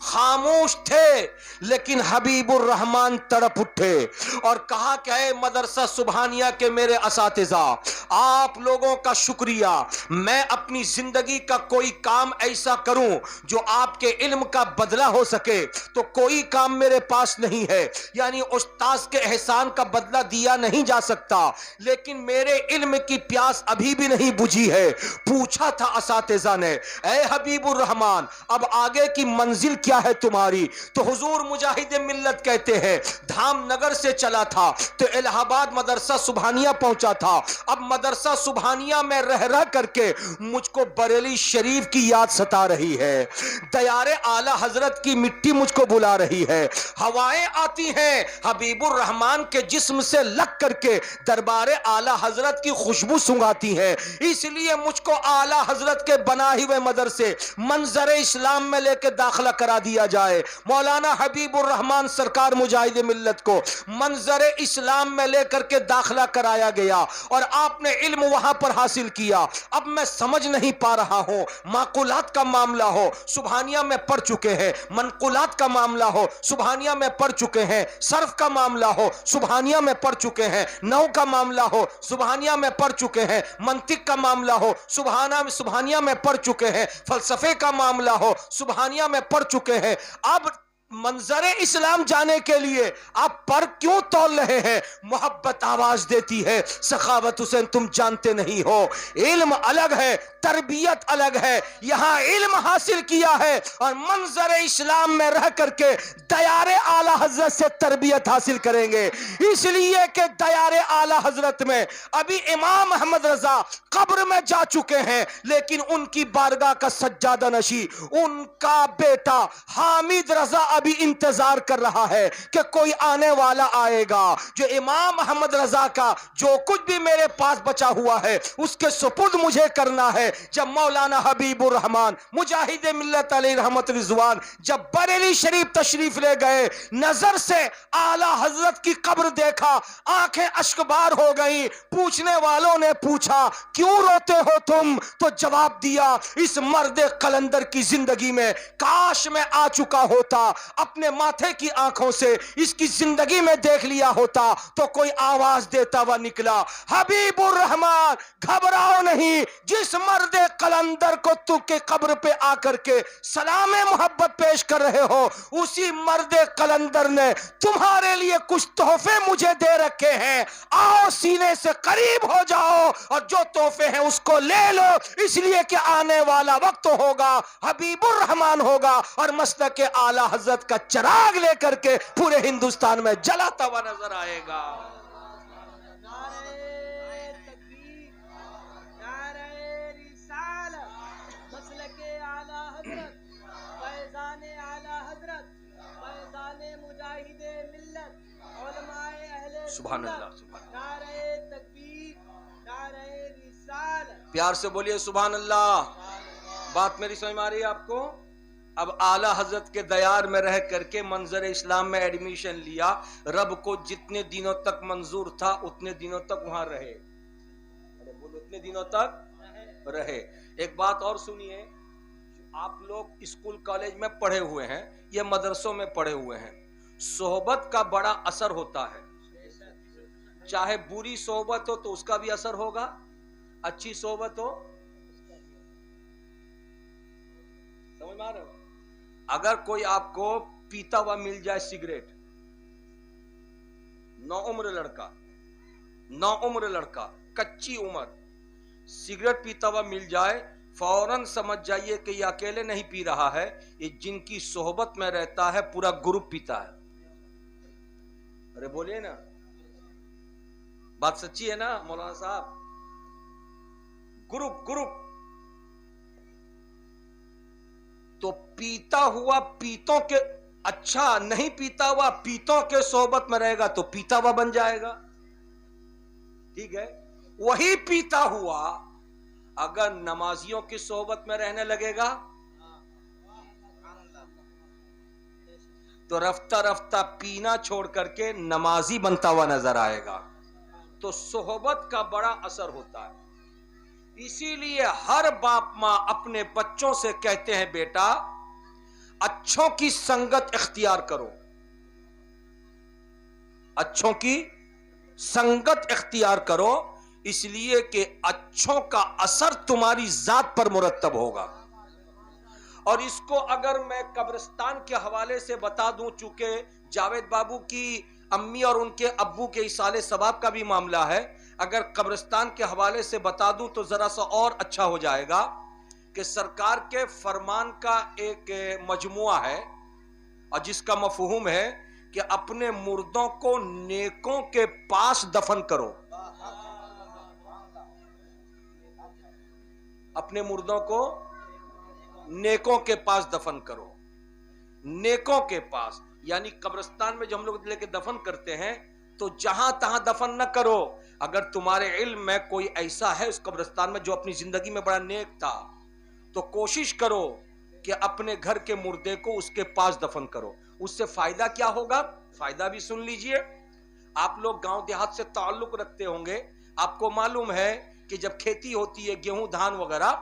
خاموش تھے لیکن حبیب الرحمان تڑپ اٹھے اور کہا کہ اے مدرسہ سبحانیہ کے میرے اساتذہ، آپ لوگوں کا شکریہ. میں اپنی زندگی کا کوئی کام ایسا کروں جو آپ کے علم کا بدلہ ہو سکے تو کوئی کام میرے پاس نہیں ہے. یعنی استاذ کے احسان کا بدلہ دیا نہیں جا سکتا، لیکن میرے علم کی پیاس ابھی بھی نہیں بجھی ہے. پوچھا تھا اساتذہ نے اے حبیب الرحمان اب آگے کی منزل کیا ہے تمہاری؟ تو حضور مجاہد ملت کہتے ہیں دھام نگر سے چلا تھا تو الہ آباد مدرسہ سبحانیہ پہنچا تھا. اب مدرسہ سبحانیہ میں رہ کر کے مجھ کو بریلی شریف کی یاد ستا رہی ہے، دیار اعلی حضرت کی مٹی مجھ کو بلا رہی ہے. ہوائیں آتی ہیں حبیب الرحمان کے جسم سے لگ کر کے دربار اعلی حضرت کی خوشبو سنگاتی ہیں. اس لیے مجھ کو اعلی حضرت کے بنائے ہوئے مدرسے منظر اسلام میں لے کے داخلہ کرا دیا جائے. مولانا حبیب الرحمان سرکار مجاہد ملت کو منظر اسلام میں لے کر کے داخلہ کرایا گیا اور آپ نے علم وہاں پر حاصل کیا. اب میں سمجھ نہیں پا رہا ہوں، معقولات کا معاملہ ہو سبحانیہ میں پڑھ چکے ہیں، منقولات کا معاملہ ہو سبحانیہ میں پڑھ چکے ہیں، صرف کا معاملہ ہو سبحانیہ میں پڑھ چکے ہیں، نحو کا معاملہ ہو سبحانیہ میں پڑھ چکے ہیں، منطق کا معاملہ ہو سبحانیہ میں پڑھ چکے ہیں، فلسفے کا معاملہ ہو سبحانیہ میں پڑھ چکے ہیں. اب منظر اسلام جانے کے لیے آپ پر کیوں تول رہے ہیں؟ محبت آواز دیتی ہے سخاوت حسین تم جانتے نہیں ہو. علم الگ ہے، تربیت الگ ہے. یہاں علم حاصل کیا ہے اور منظر اسلام میں رہ کر کے دیار اعلی حضرت سے تربیت حاصل کریں گے. اس لیے کہ دیار اعلی حضرت میں ابھی امام احمد رضا قبر میں جا چکے ہیں، لیکن ان کی بارگاہ کا سجادہ نشی ان کا بیٹا حامد رضا ابھی انتظار کر رہا ہے کہ کوئی آنے والا آئے گا جو امام احمد رضا کا جو کچھ بھی میرے پاس بچا ہوا ہے اس کے سپرد مجھے کرنا ہے. جب مولانا حبیب الرحمان مجاہد ملت علیہ رحمت رضوان جب بریلی شریف تشریف لے گئے، نظر سے اعلی حضرت کی قبر دیکھا، آنکھیں اشکبار ہو گئیں. پوچھنے والوں نے پوچھا کیوں روتے ہو تم؟ تو جواب دیا اس مرد قلندر کی زندگی میں کاش میں آ چکا ہوتا، اپنے ماتھے کی آنکھوں سے اس کی زندگی میں دیکھ لیا ہوتا تو کوئی آواز دیتا ہوا نکلا، حبیب الرحمان گھبراؤ نہیں، جس مرد قلندر کو تو کے قبر پہ آ کر کے سلام محبت پیش کر رہے ہو، اسی مرد قلندر نے تمہارے لیے کچھ تحفے مجھے دے رکھے ہیں، آؤ سینے سے قریب ہو جاؤ اور جو تحفے ہیں اس کو لے لو، اس لیے کہ آنے والا وقت ہوگا حبیب الرحمان ہوگا اور مسلک اعلی حضرت کا چراغ لے کر کے پورے ہندوستان میں جلاتا ہوا نظر آئے گا. سبحان اللہ. پیار سے بولیے سبحان اللہ. بات میری سمجھ میں آ رہی ہے آپ کو؟ اب اعلی حضرت کے دیار میں رہ کر کے منظر اسلام میں ایڈمیشن لیا، رب کو جتنے دنوں تک منظور تھا اتنے دنوں تک وہاں رہے. بولو اتنے دنوں تک رہے. ایک بات اور سنیے، آپ لوگ اسکول کالج میں پڑھے ہوئے ہیں، یہ مدرسوں میں پڑھے ہوئے ہیں، صحبت کا بڑا اثر ہوتا ہے. چاہے بری صحبت ہو تو اس کا بھی اثر ہوگا، اچھی صحبت ہو. سمجھ میں آ رہا ہو؟ اگر کوئی آپ کو پیتا ہوا مل جائے سگریٹ، نو عمر لڑکا کچی عمر سگریٹ پیتا ہوا مل جائے، فوراً سمجھ جائیے کہ یہ اکیلے نہیں پی رہا ہے، یہ جن کی صحبت میں رہتا ہے پورا گروپ پیتا ہے. ارے بولیے نا، بات سچی ہے نا مولانا صاحب؟ گروپ تو پیتا ہوا پیتوں کے، اچھا نہیں پیتا ہوا پیتوں کے صحبت میں رہے گا تو پیتا ہوا بن جائے گا. ٹھیک ہے، وہی پیتا ہوا اگر نمازیوں کی صحبت میں رہنے لگے گا تو رفتہ رفتہ پینا چھوڑ کر کے نمازی بنتا ہوا نظر آئے گا. تو صحبت کا بڑا اثر ہوتا ہے. اسی لیے ہر باپ ماں اپنے بچوں سے کہتے ہیں بیٹا اچھوں کی سنگت اختیار کرو، اچھوں کی سنگت اختیار کرو، اس لیے کہ اچھوں کا اثر تمہاری ذات پر مرتب ہوگا. اور اس کو اگر میں قبرستان کے حوالے سے بتا دوں، چونکہ جاوید بابو کی امی اور ان کے ابو کے ایصال ثواب کا بھی معاملہ ہے، اگر قبرستان کے حوالے سے بتا دوں تو ذرا سا اور اچھا ہو جائے گا کہ سرکار کے فرمان کا ایک مجموعہ ہے اور جس کا مفہوم ہے کہ اپنے مردوں کو نیکوں کے پاس دفن کرو. اپنے مردوں کو نیکوں کے پاس دفن کرو. نیکوں کے پاس یعنی قبرستان میں جو ہم لوگ لے کے دفن کرتے ہیں تو جہاں تہاں دفن نہ کرو. اگر تمہارے علم میں کوئی ایسا ہے اس قبرستان میں جو اپنی زندگی میں بڑا نیک تھا تو کوشش کرو کہ اپنے گھر کے مردے کو اس کے پاس دفن کرو. اس سے فائدہ کیا ہوگا؟ فائدہ بھی سن لیجئے. آپ لوگ گاؤں دیہات سے تعلق رکھتے ہوں گے، آپ کو معلوم ہے کہ جب کھیتی ہوتی ہے گیہوں دھان وغیرہ،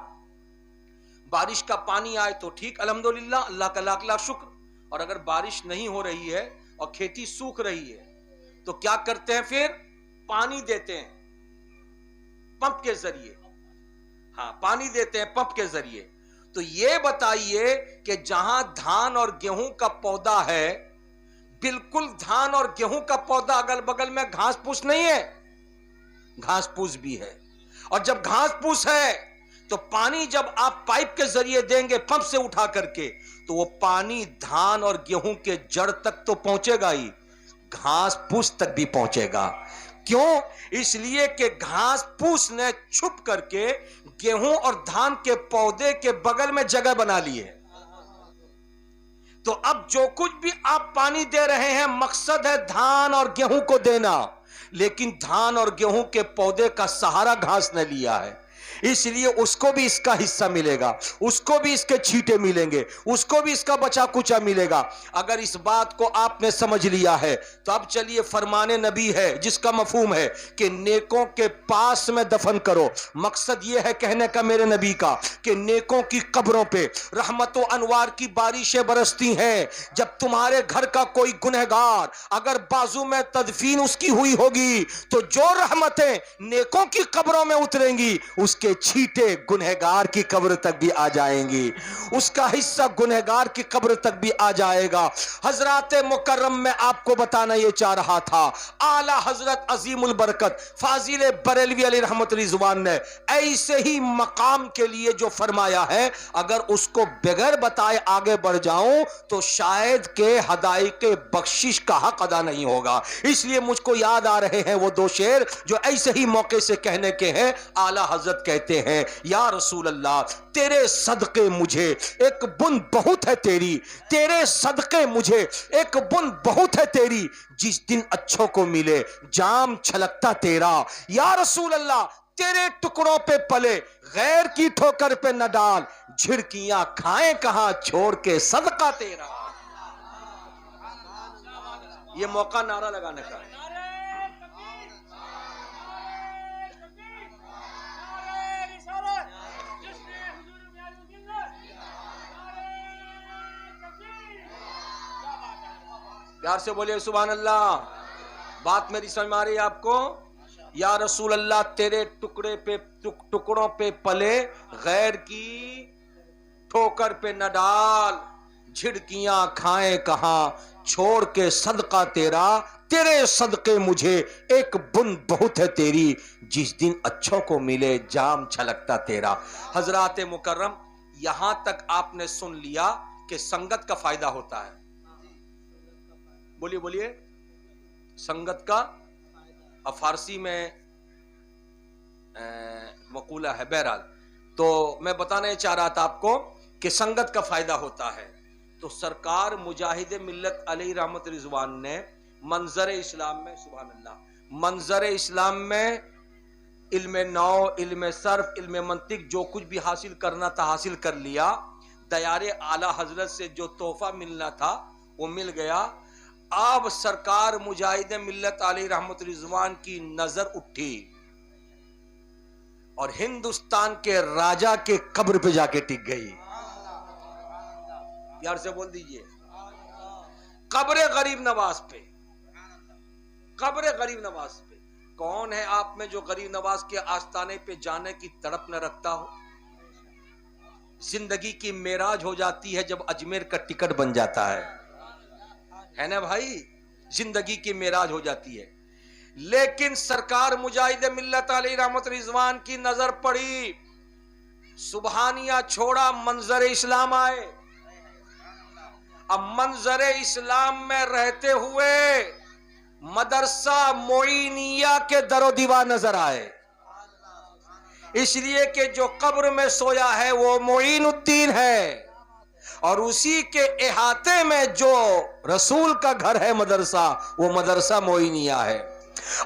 بارش کا پانی آئے تو ٹھیک الحمدللہ، اللہ کا لاکھ لاکھ شکر. اور اگر بارش نہیں ہو رہی ہے اور کھیتی سوکھ رہی ہے تو کیا کرتے ہیں؟ پھر پانی دیتے ہیں پمپ کے ذریعے. ہاں پانی دیتے ہیں پمپ کے ذریعے. تو یہ بتائیے کہ جہاں دھان اور گیہوں کا پودا ہے، بالکل دھان اور گیہوں کا پودا اگل بگل میں گھاس پھوس نہیں ہے، گھاس پھوس بھی ہے. اور جب گھاس پھوس ہے تو پانی جب آپ پائپ کے ذریعے دیں گے پمپ سے اٹھا کر کے تو وہ پانی دھان اور گیہوں کے جڑ تک تو پہنچے گا ہی، گھاس پھوس تک بھی پہنچے گا۔ کیوں؟ اس لیے کہ گھاس پھوس نے چھپ کر کے گیہوں اور دھان کے پودے کے بغل میں جگہ بنا لی ہے۔ تو اب جو کچھ بھی آپ پانی دے رہے ہیں مقصد ہے دھان اور گیہوں کو دینا، لیکن دھان اور گیہوں کے پودے کا سہارا گھاس نے لیا ہے، اس لیے اس کو بھی اس کا حصہ ملے گا، اس کو بھی اس کے چھینٹے ملیں گے، اس کو بھی اس کا بچا کچا ملے گا۔ اگر اس بات کو آپ نے سمجھ لیا ہے تو اب چلیے فرمان نبی ہے جس کا مفہوم ہے کہ نیکوں کے پاس میں دفن کرو۔ مقصد یہ ہے کہنے کا میرے نبی کا کہ نیکوں کی قبروں پہ رحمت و انوار کی بارشیں برستی ہیں۔ جب تمہارے گھر کا کوئی گنہگار اگر بازو میں تدفین اس کی ہوئی ہوگی تو جو رحمتیں نیکوں کی قبروں میں اتریں گی اس کے چھینٹے گنہگار کی قبر تک بھی آ جائیں گی، اس کا حصہ گنہگار کی قبر تک بھی آ جائے گا۔ حضرات مکرم میں آپ کو بتانا یہ چاہ رہا تھا، اعلی حضرت عظیم البرکت فاضل بریلوی علیہ رحمت رضوان نے ایسے ہی مقام کے لیے جو فرمایا ہے، اگر اس کو بغیر بتائے آگے بڑھ جاؤں تو شاید کہ ہدایت بخشش کا حق ادا نہیں ہوگا۔ اس لیے مجھ کو یاد آ رہے ہیں وہ دو شعر جو ایسے ہی موقع سے کہنے کے ہیں۔ اعلی حضرت کہتے ہیں یا رسول اللہ تیرے صدقے مجھے ایک بن بہت ہے تیری، تیرے صدقے مجھے ایک بن بہت ہے تیری، جس دن اچھوں کو ملے جام چھلکتا تیرا۔ یا رسول اللہ تیرے ٹکڑوں پہ پلے غیر کی ٹھوکر پہ نہ ڈال، جھڑکیاں کھائیں کہاں چھوڑ کے صدقہ تیرا۔ یہ موقع نعرہ لگانے کا ہے۔ پیار سے بولیے سبحان اللہ۔ بات میری سمجھ میں آ رہی ہے آپ کو؟ یا رسول اللہ تیرے ٹکڑوں پہ پلے غیر کی ٹھوکر پہ نہ ڈال، جھڑکیاں کھائیں کہاں چھوڑ کے صدقہ تیرا، تیرے صدقے مجھے ایک بن بہت ہے تیری، جس دن اچھوں کو ملے جام چھلکتا تیرا۔ حضرات مکرم یہاں تک آپ نے سن لیا کہ سنگت کا فائدہ ہوتا ہے۔ بولیے بولیے سنگت کا، اب فارسی میں مقولہ ہے، بہرحال تو میں بتانا چاہ رہا تھا آپ کو کہ سنگت کا فائدہ ہوتا ہے۔ تو سرکار مجاہد ملت علیہ رحمت رضوان نے منظر اسلام میں، سبحان اللہ، منظر اسلام میں علم نو، علم صرف، علم منطق جو کچھ بھی حاصل کرنا تھا حاصل کر لیا۔ دیار اعلی حضرت سے جو تحفہ ملنا تھا وہ مل گیا۔ اب سرکار مجاہد ملت علیہ رحمت رضوان کی نظر اٹھی اور ہندوستان کے راجا کے قبر پہ جا کے ٹک گئی۔ پیار سے بول دیجئے قبر غریب نواز پہ، قبر غریب نواز پہ۔ کون ہے آپ میں جو غریب نواز کے آستانے پہ جانے کی تڑپ نہ رکھتا ہو؟ زندگی کی معراج ہو جاتی ہے جب اجمیر کا ٹکٹ بن جاتا ہے نا بھائی، زندگی کی معراج ہو جاتی ہے۔ لیکن سرکار مجاہد ملت علیہ رحمت رضوان کی نظر پڑی، سبحانیہ چھوڑا، منظر اسلام آئے۔ اب منظر اسلام میں رہتے ہوئے مدرسہ معینیہ کے در و دیوار نظر آئے، اس لیے کہ جو قبر میں سویا ہے وہ معین الدین ہے، اور اسی کے احاطے میں جو رسول کا گھر ہے مدرسہ، وہ مدرسہ معینیہ ہے۔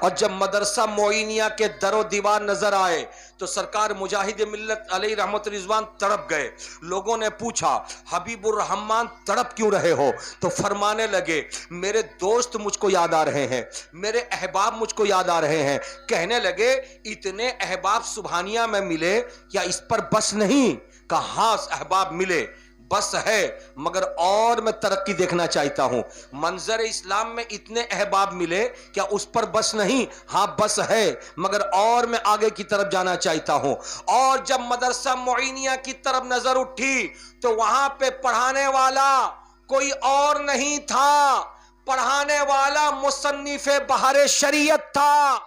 اور جب مدرسہ معینیہ کے در و دیوار نظر آئے تو سرکار مجاہد ملت علیہ رحمت رضوان تڑپ گئے۔ لوگوں نے پوچھا حبیب الرحمن تڑپ کیوں رہے ہو؟ تو فرمانے لگے میرے دوست مجھ کو یاد آ رہے ہیں، میرے احباب مجھ کو یاد آ رہے ہیں۔ کہنے لگے اتنے احباب سبحانیہ میں ملے، کیا اس پر بس نہیں؟ کہا ہاں احباب ملے، بس ہے، مگر اور میں ترقی دیکھنا چاہتا ہوں۔ منظر اسلام میں اتنے احباب ملے، کیا اس پر بس نہیں؟ ہاں بس ہے، مگر اور میں آگے کی طرف جانا چاہتا ہوں۔ اور جب مدرسہ معینیہ کی طرف نظر اٹھی تو وہاں پہ پڑھانے والا کوئی اور نہیں تھا، پڑھانے والا مصنف بہار شریعت تھا،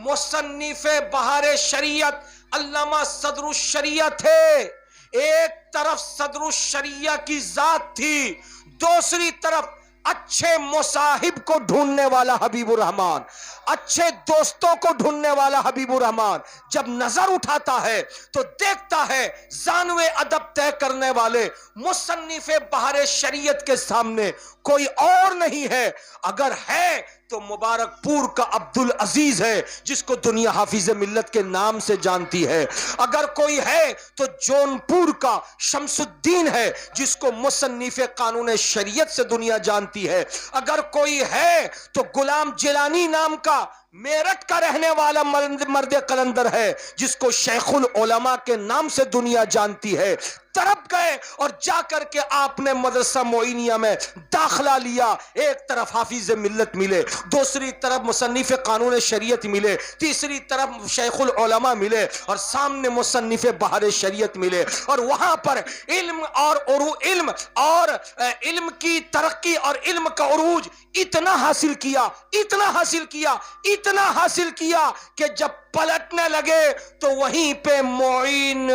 مصنف بہار شریعت علامہ صدر الشریعہ تھے. ایک طرف صدر الشریعہ کی ذات تھی, دوسری طرف اچھے مصاحب کو ڈھونڈنے والا حبیب الرحمان, اچھے دوستوں کو ڈھونڈنے والا حبیب الرحمان. جب نظر اٹھاتا ہے تو دیکھتا ہے زانوے ادب طے کرنے والے مصنف بحر شریعت کے سامنے کوئی اور نہیں ہے. اگر ہے تو مبارک پور کا عبدالعزیز ہے, جس کو دنیا حافظ ملت کے نام سے جانتی ہے. اگر کوئی ہے تو جون پور کا شمس الدین ہے, جس کو مصنف قانون شریعت سے دنیا جانتی ہے. اگر کوئی ہے تو غلام جیلانی نام کا میرٹھ کا رہنے والا مرد قلندر ہے, جس کو شیخ العلماء کے نام سے دنیا جانتی ہے. تڑپ گئے اور جا کر کے آپ نے مدرسہ معینیہ میں داخلہ لیا. ایک طرف حافظ ملت ملے, دوسری طرف مصنف قانون شریعت ملے, تیسری طرف شیخ العلماء ملے, اور سامنے مصنف بحر شریعت ملے. اور وہاں پر علم علم کی ترقی اور علم کا عروج اتنا حاصل کیا کہ جب پلٹنے لگے تو وہیں پہ معین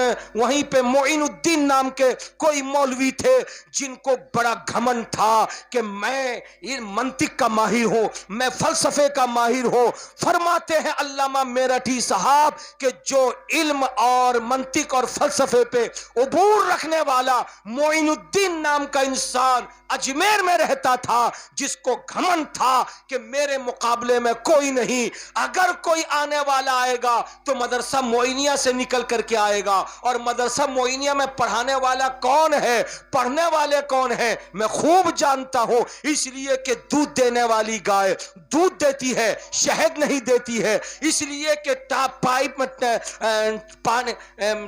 الدین نام کے کوئی مولوی تھے, جن کو بڑا گھمن تھا کہ میں منطق کا ماہر ہوں, میں فلسفے کا ماہر ہوں. فرماتے ہیں علامہ میرٹھی صاحب کہ جو علم اور منطق اور فلسفے پہ عبور رکھنے والا معین الدین نام کا انسان اجمیر میں رہتا تھا, جس کو گھمن تھا کہ میرے مقابلے میں کوئی نہیں, اگر کوئی آنے والا آئے گا تو مدرسہ معینیہ سے نکل کر کے آئے گا. اور مدرسہ معینیہ میں پڑھانے والا کون ہے, پڑھنے والے کون ہیں, میں خوب جانتا ہوں. اس لیے کہ دودھ دینے والی گائے دودھ دیتی ہے, شہد نہیں دیتی ہے. اس لیے کہ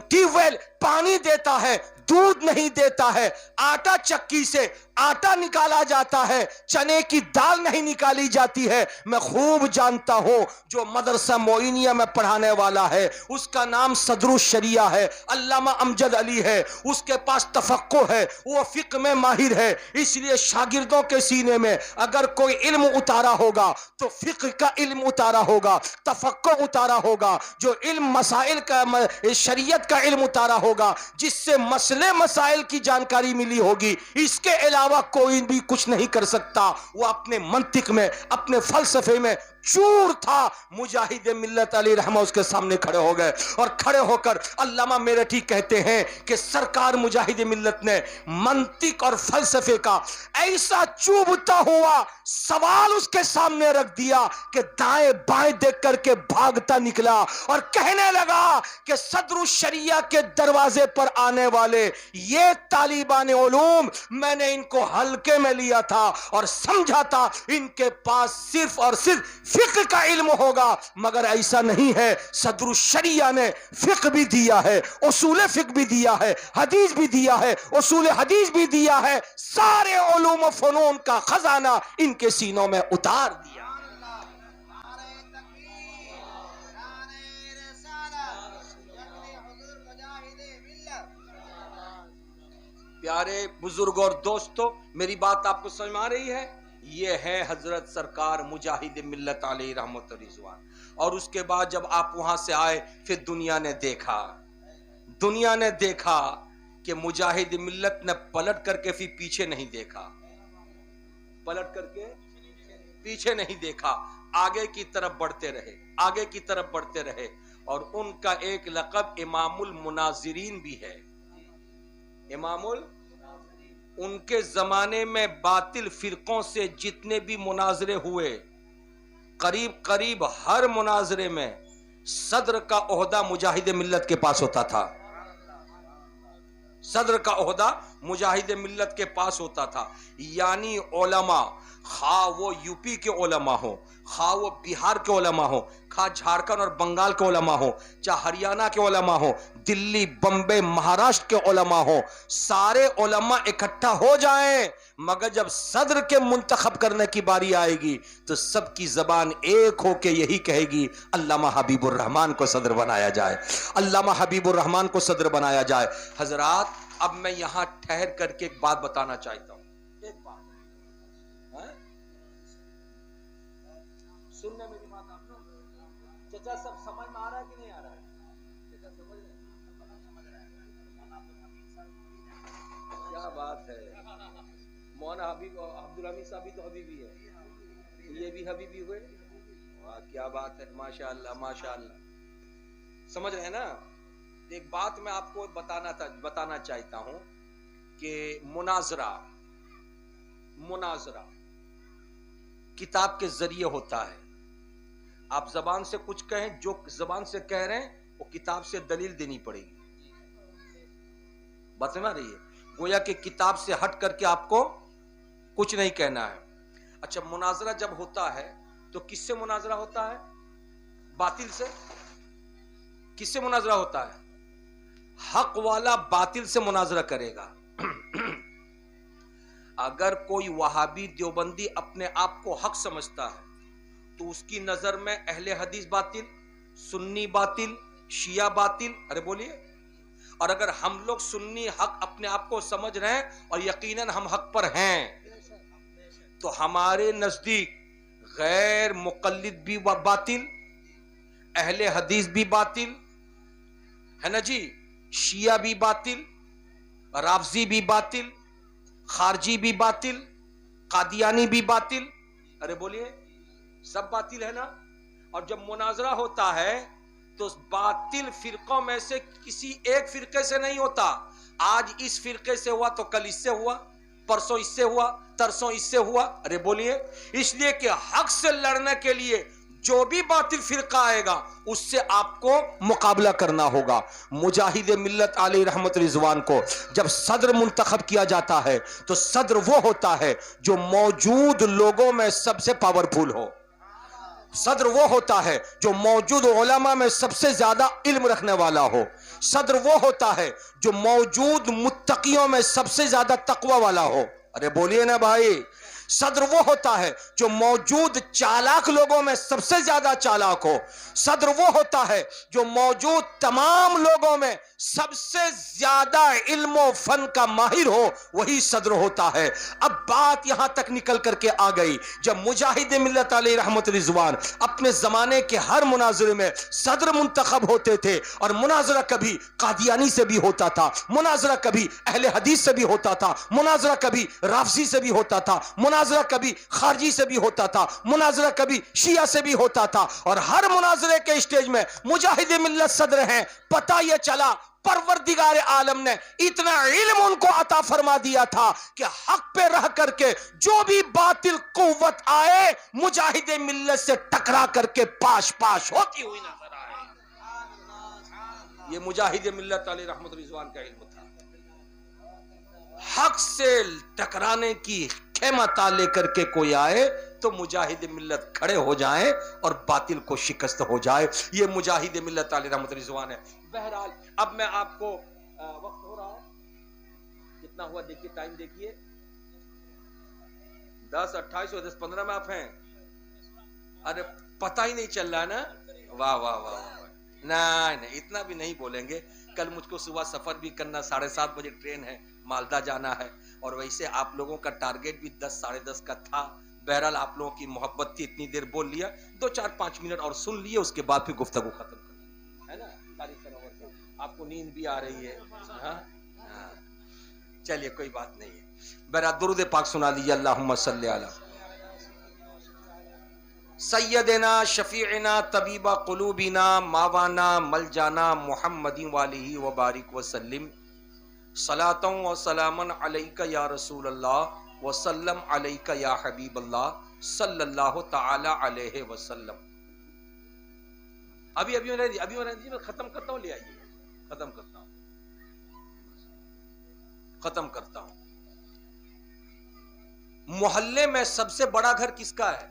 ٹیوب ویل پانی دیتا ہے, دودھ نہیں دیتا ہے. آٹا چکی سے آٹا نکالا جاتا ہے, چنے کی دال نہیں نکالی جاتی ہے. میں خوب جانتا ہوں جو مدرسہ معینیہ میں پڑھانے والا ہے اس کا نام صدر الشریعہ ہے, علامہ امجد علی ہے. اس کے پاس تفقہ ہے, وہ فقہ میں ماہر ہے. اس لیے شاگردوں کے سینے میں اگر کوئی علم اتارا ہوگا تو فقہ کا علم اتارا ہوگا, تفقہ اتارا ہوگا, جو علم مسائل کا شریعت کا علم اتارا ہوگا, جس سے مسئلے مسائل کی جانکاری ملی ہوگی. اس کے علاوہ کوئی بھی کچھ نہیں کر سکتا. وہ اپنے منطق میں, اپنے فلسفے میں چور تھا. مجاہد ملت علی رحمہ اس کے سامنے کھڑے ہو گئے, اور کھڑے ہو کر علامہ میرٹھی کہتے ہیں کہ سرکار مجاہد ملت نے منطق اور فلسفے کا ایسا چوبتا ہوا سوال اس کے سامنے رکھ دیا کہ دائیں بائیں دیکھ کر کے بھاگتا نکلا, اور کہنے لگا کہ صدر الشریعہ کے دروازے پر آنے والے یہ طالبان علوم میں نے ان کو ہلکے میں لیا تھا اور سمجھا تھا ان کے پاس صرف اور صرف فقہ کا علم ہوگا, مگر ایسا نہیں ہے. صدر الشریعہ نے فقہ بھی دیا ہے, اصول فقہ بھی دیا ہے, حدیث بھی دیا ہے, اصول حدیث بھی دیا ہے. سارے علوم و فنون کا خزانہ ان کے سینوں میں اتار دیا. پیارے بزرگ اور دوستو, میری بات آپ کو سمجھ میں آ رہی ہے؟ یہ ہے حضرت سرکار مجاہد ملت علیہ رحمت رضوان. اور اس کے بعد جب آپ وہاں سے آئے پھر دنیا نے دیکھا کہ مجاہد ملت نے پلٹ کر کے پھر پیچھے نہیں دیکھا, پیچھے نہیں دیکھا, آگے کی طرف بڑھتے رہے. اور ان کا ایک لقب امام المناظرین بھی ہے. ان کے زمانے میں باطل فرقوں سے جتنے بھی مناظرے ہوئے, قریب ہر مناظرے میں صدر کا عہدہ مجاہد ملت کے پاس ہوتا تھا. یعنی علماء, خواہ وہ یو پی کے علماء ہوں, خواہ وہ بہار کے علماء ہوں, خواہ جھارکھنڈ اور بنگال کے علماء ہوں, چاہے ہریانہ کے علماء ہوں, دلی, بمبے, مہاراشٹر کے علماء ہوں, سارے علماء اکٹھا ہو جائیں, مگر جب صدر کے منتخب کرنے کی باری آئے گی تو سب کی زبان ایک ہو کے یہی کہے گی علامہ حبیب الرحمان کو صدر بنایا جائے, علامہ حبیب الرحمان کو صدر بنایا جائے. حضرات, اب میں یہاں ٹھہر کر کے ایک بات بتانا چاہتا ہوں. ایک بات سننے میری بات آپ لوگ, چچا سب سمجھ میں آ رہا ہے کہ نہیں آ رہا ہے؟ حبیب عبدالحمید صاحب بھی تو حبیبی ہے، یہ بھی حبیبی ہوئے. واہ کیا بات ہے، ماشاء اللہ ماشاء اللہ. سمجھ رہے ہیں نا؟ ایک بات میں آپ کو بتانا چاہتا ہوں کہ مناظرہ کتاب کے ذریعے ہوتا ہے. آپ زبان سے کچھ کہیں، جو زبان سے کہہ رہے ہیں وہ کتاب سے دلیل دینی پڑے گی. بات سمجھ رہی ہے؟ گویا کہ کتاب سے ہٹ کر کے آپ کو کچھ نہیں کہنا ہے. اچھا مناظرہ جب ہوتا ہے تو کس سے مناظرہ ہوتا ہے؟ باطل سے. کس سے مناظرہ ہوتا ہے؟ حق والا باطل سے مناظرہ کرے گا. اگر کوئی وہابی دیوبندی اپنے آپ کو حق سمجھتا ہے تو اس کی نظر میں اہل حدیث باطل، سنی باطل، شیعہ باطل. ارے بولیے. اور اگر ہم لوگ سنی حق اپنے آپ کو سمجھ رہے ہیں اور یقیناً ہم حق پر ہیں تو ہمارے نزدیک غیر مقلد بھی باطل، اہل حدیث بھی باطل ہے نا جی، شیعہ بھی باطل، رافضی بھی باطل، خارجی بھی باطل، قادیانی بھی باطل. ارے بولیے سب باطل ہے نا. اور جب مناظرہ ہوتا ہے تو باطل فرقوں میں سے کسی ایک فرقے سے نہیں ہوتا. آج اس فرقے سے ہوا تو کل اس سے ہوا، پرسوں اس سے ہوا، ترسوں اس سے ہوا. ارے بولیے. اس لیے کہ حق سے لڑنے کے لیے جو بھی باطل فرقہ آئے گا اس سے آپ کو مقابلہ کرنا ہوگا. مجاہد ملت علیہ رحمت رضوان کو جب صدر منتخب کیا جاتا ہے تو صدر وہ ہوتا ہے جو موجود لوگوں میں سب سے پاورفل ہو. صدر وہ ہوتا ہے جو موجود علماء میں سب سے زیادہ علم رکھنے والا ہو. صدر وہ ہوتا ہے جو موجود متقیوں میں سب سے زیادہ تقوی والا ہو. ارے بولیے نا بھائی. صدر وہ ہوتا ہے جو موجود چالاک لوگوں میں سب سے زیادہ چالاک ہو. صدر وہ ہوتا ہے جو موجود تمام لوگوں میں سب سے زیادہ علم و فن کا ماہر ہو، وہی صدر ہوتا ہے. اب بات یہاں تک نکل کر کے آ گئی جب مجاہد ملت علیہ رحمت رضوان اپنے زمانے کے ہر مناظرے میں صدر منتخب ہوتے تھے. اور مناظرہ کبھی قادیانی سے بھی ہوتا تھا، مناظرہ کبھی اہل حدیث سے بھی ہوتا تھا، مناظرہ کبھی رافضی سے بھی ہوتا تھا، مناظرہ کبھی خارجی سے بھی ہوتا تھا، مناظرہ کبھی شیعہ سے بھی ہوتا تھا. اور ہر مناظرے کے اسٹیج میں مجاہد ملت صدر ہیں. پتہ یہ چلا پروردگار عالم نے اتنا علم ان کو عطا فرما دیا تھا کہ حق پہ رہ کر کے جو بھی باطل قوت آئے مجاہد ملت سے ٹکرا کر کے پاش پاش ہوتی ہوئی نظر آئے. یہ مجاہد ملت علیہ رحمت رضوان کا علم تھا. حق سے ٹکرانے کی خیمہ لے کر کے کوئی آئے تو مجاہد ملت کھڑے ہو جائیں اور باطل کو شکست ہو جائے. یہ مجاہد ملت علیہ رحمت رضوان ہے. بہرحال اب میں آپ کو وقت ہو رہا ہے کتنا ہوا دیکھیے، ٹائم دیکھیے 10:28 اور 10:15 میں آپ ہیں. ارے پتہ ہی نہیں چل رہا نا. واہ واہ واہ. نہیں اتنا بھی نہیں بولیں گے. کل مجھ کو صبح سفر بھی کرنا، 7:30 بجے ٹرین ہے، مالدہ جانا ہے. اور ویسے آپ لوگوں کا ٹارگیٹ بھی 10 ساڑھے 10 کا تھا. بہرحال آپ لوگوں کی محبت تھی، اتنی دیر بول لیا. 2-4-5 منٹ اور سن لیے، اس کے بعد پھر گفتگو ختم کر ہے نا. آپ کو نیند بھی آ رہی ہے. چلیے کوئی بات نہیں ہے. بہرحال درود پاک سنا لیجیے. اللہم صلی علی سیدنا شفیعنا طبیب قلوبنا ماوانا ملجانا محمد والہ وبارک وسلم. صلاۃ و سلاما علیک یا رسول اللہ وسلم علیک یا حبیب اللہ صلی اللہ تعالی علیہ وسلم. ابھی میں ختم کرتا ہوں. لے آئیے ختم کرتا ہوں. محلے میں سب سے بڑا گھر کس کا ہے؟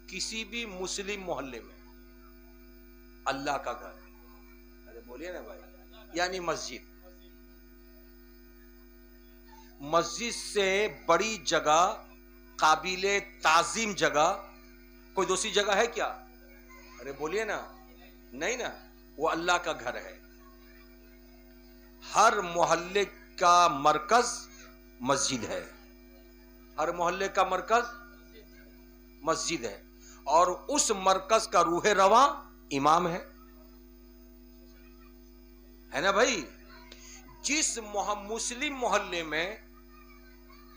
کسی بھی مسلم محلے میں اللہ کا گھر. ارے بولیے نا بھائی. یعنی مسجد. مسجد سے بڑی جگہ، قابل تعظیم جگہ کوئی دوسری جگہ ہے کیا؟ ارے بولیے نا. نہیں نا. وہ اللہ کا گھر ہے. ہر محلے کا مرکز مسجد ہے. ہر محلے کا مرکز مسجد ہے. اور اس مرکز کا روح رواں امام ہے نا بھائی. جس مسلم محلے میں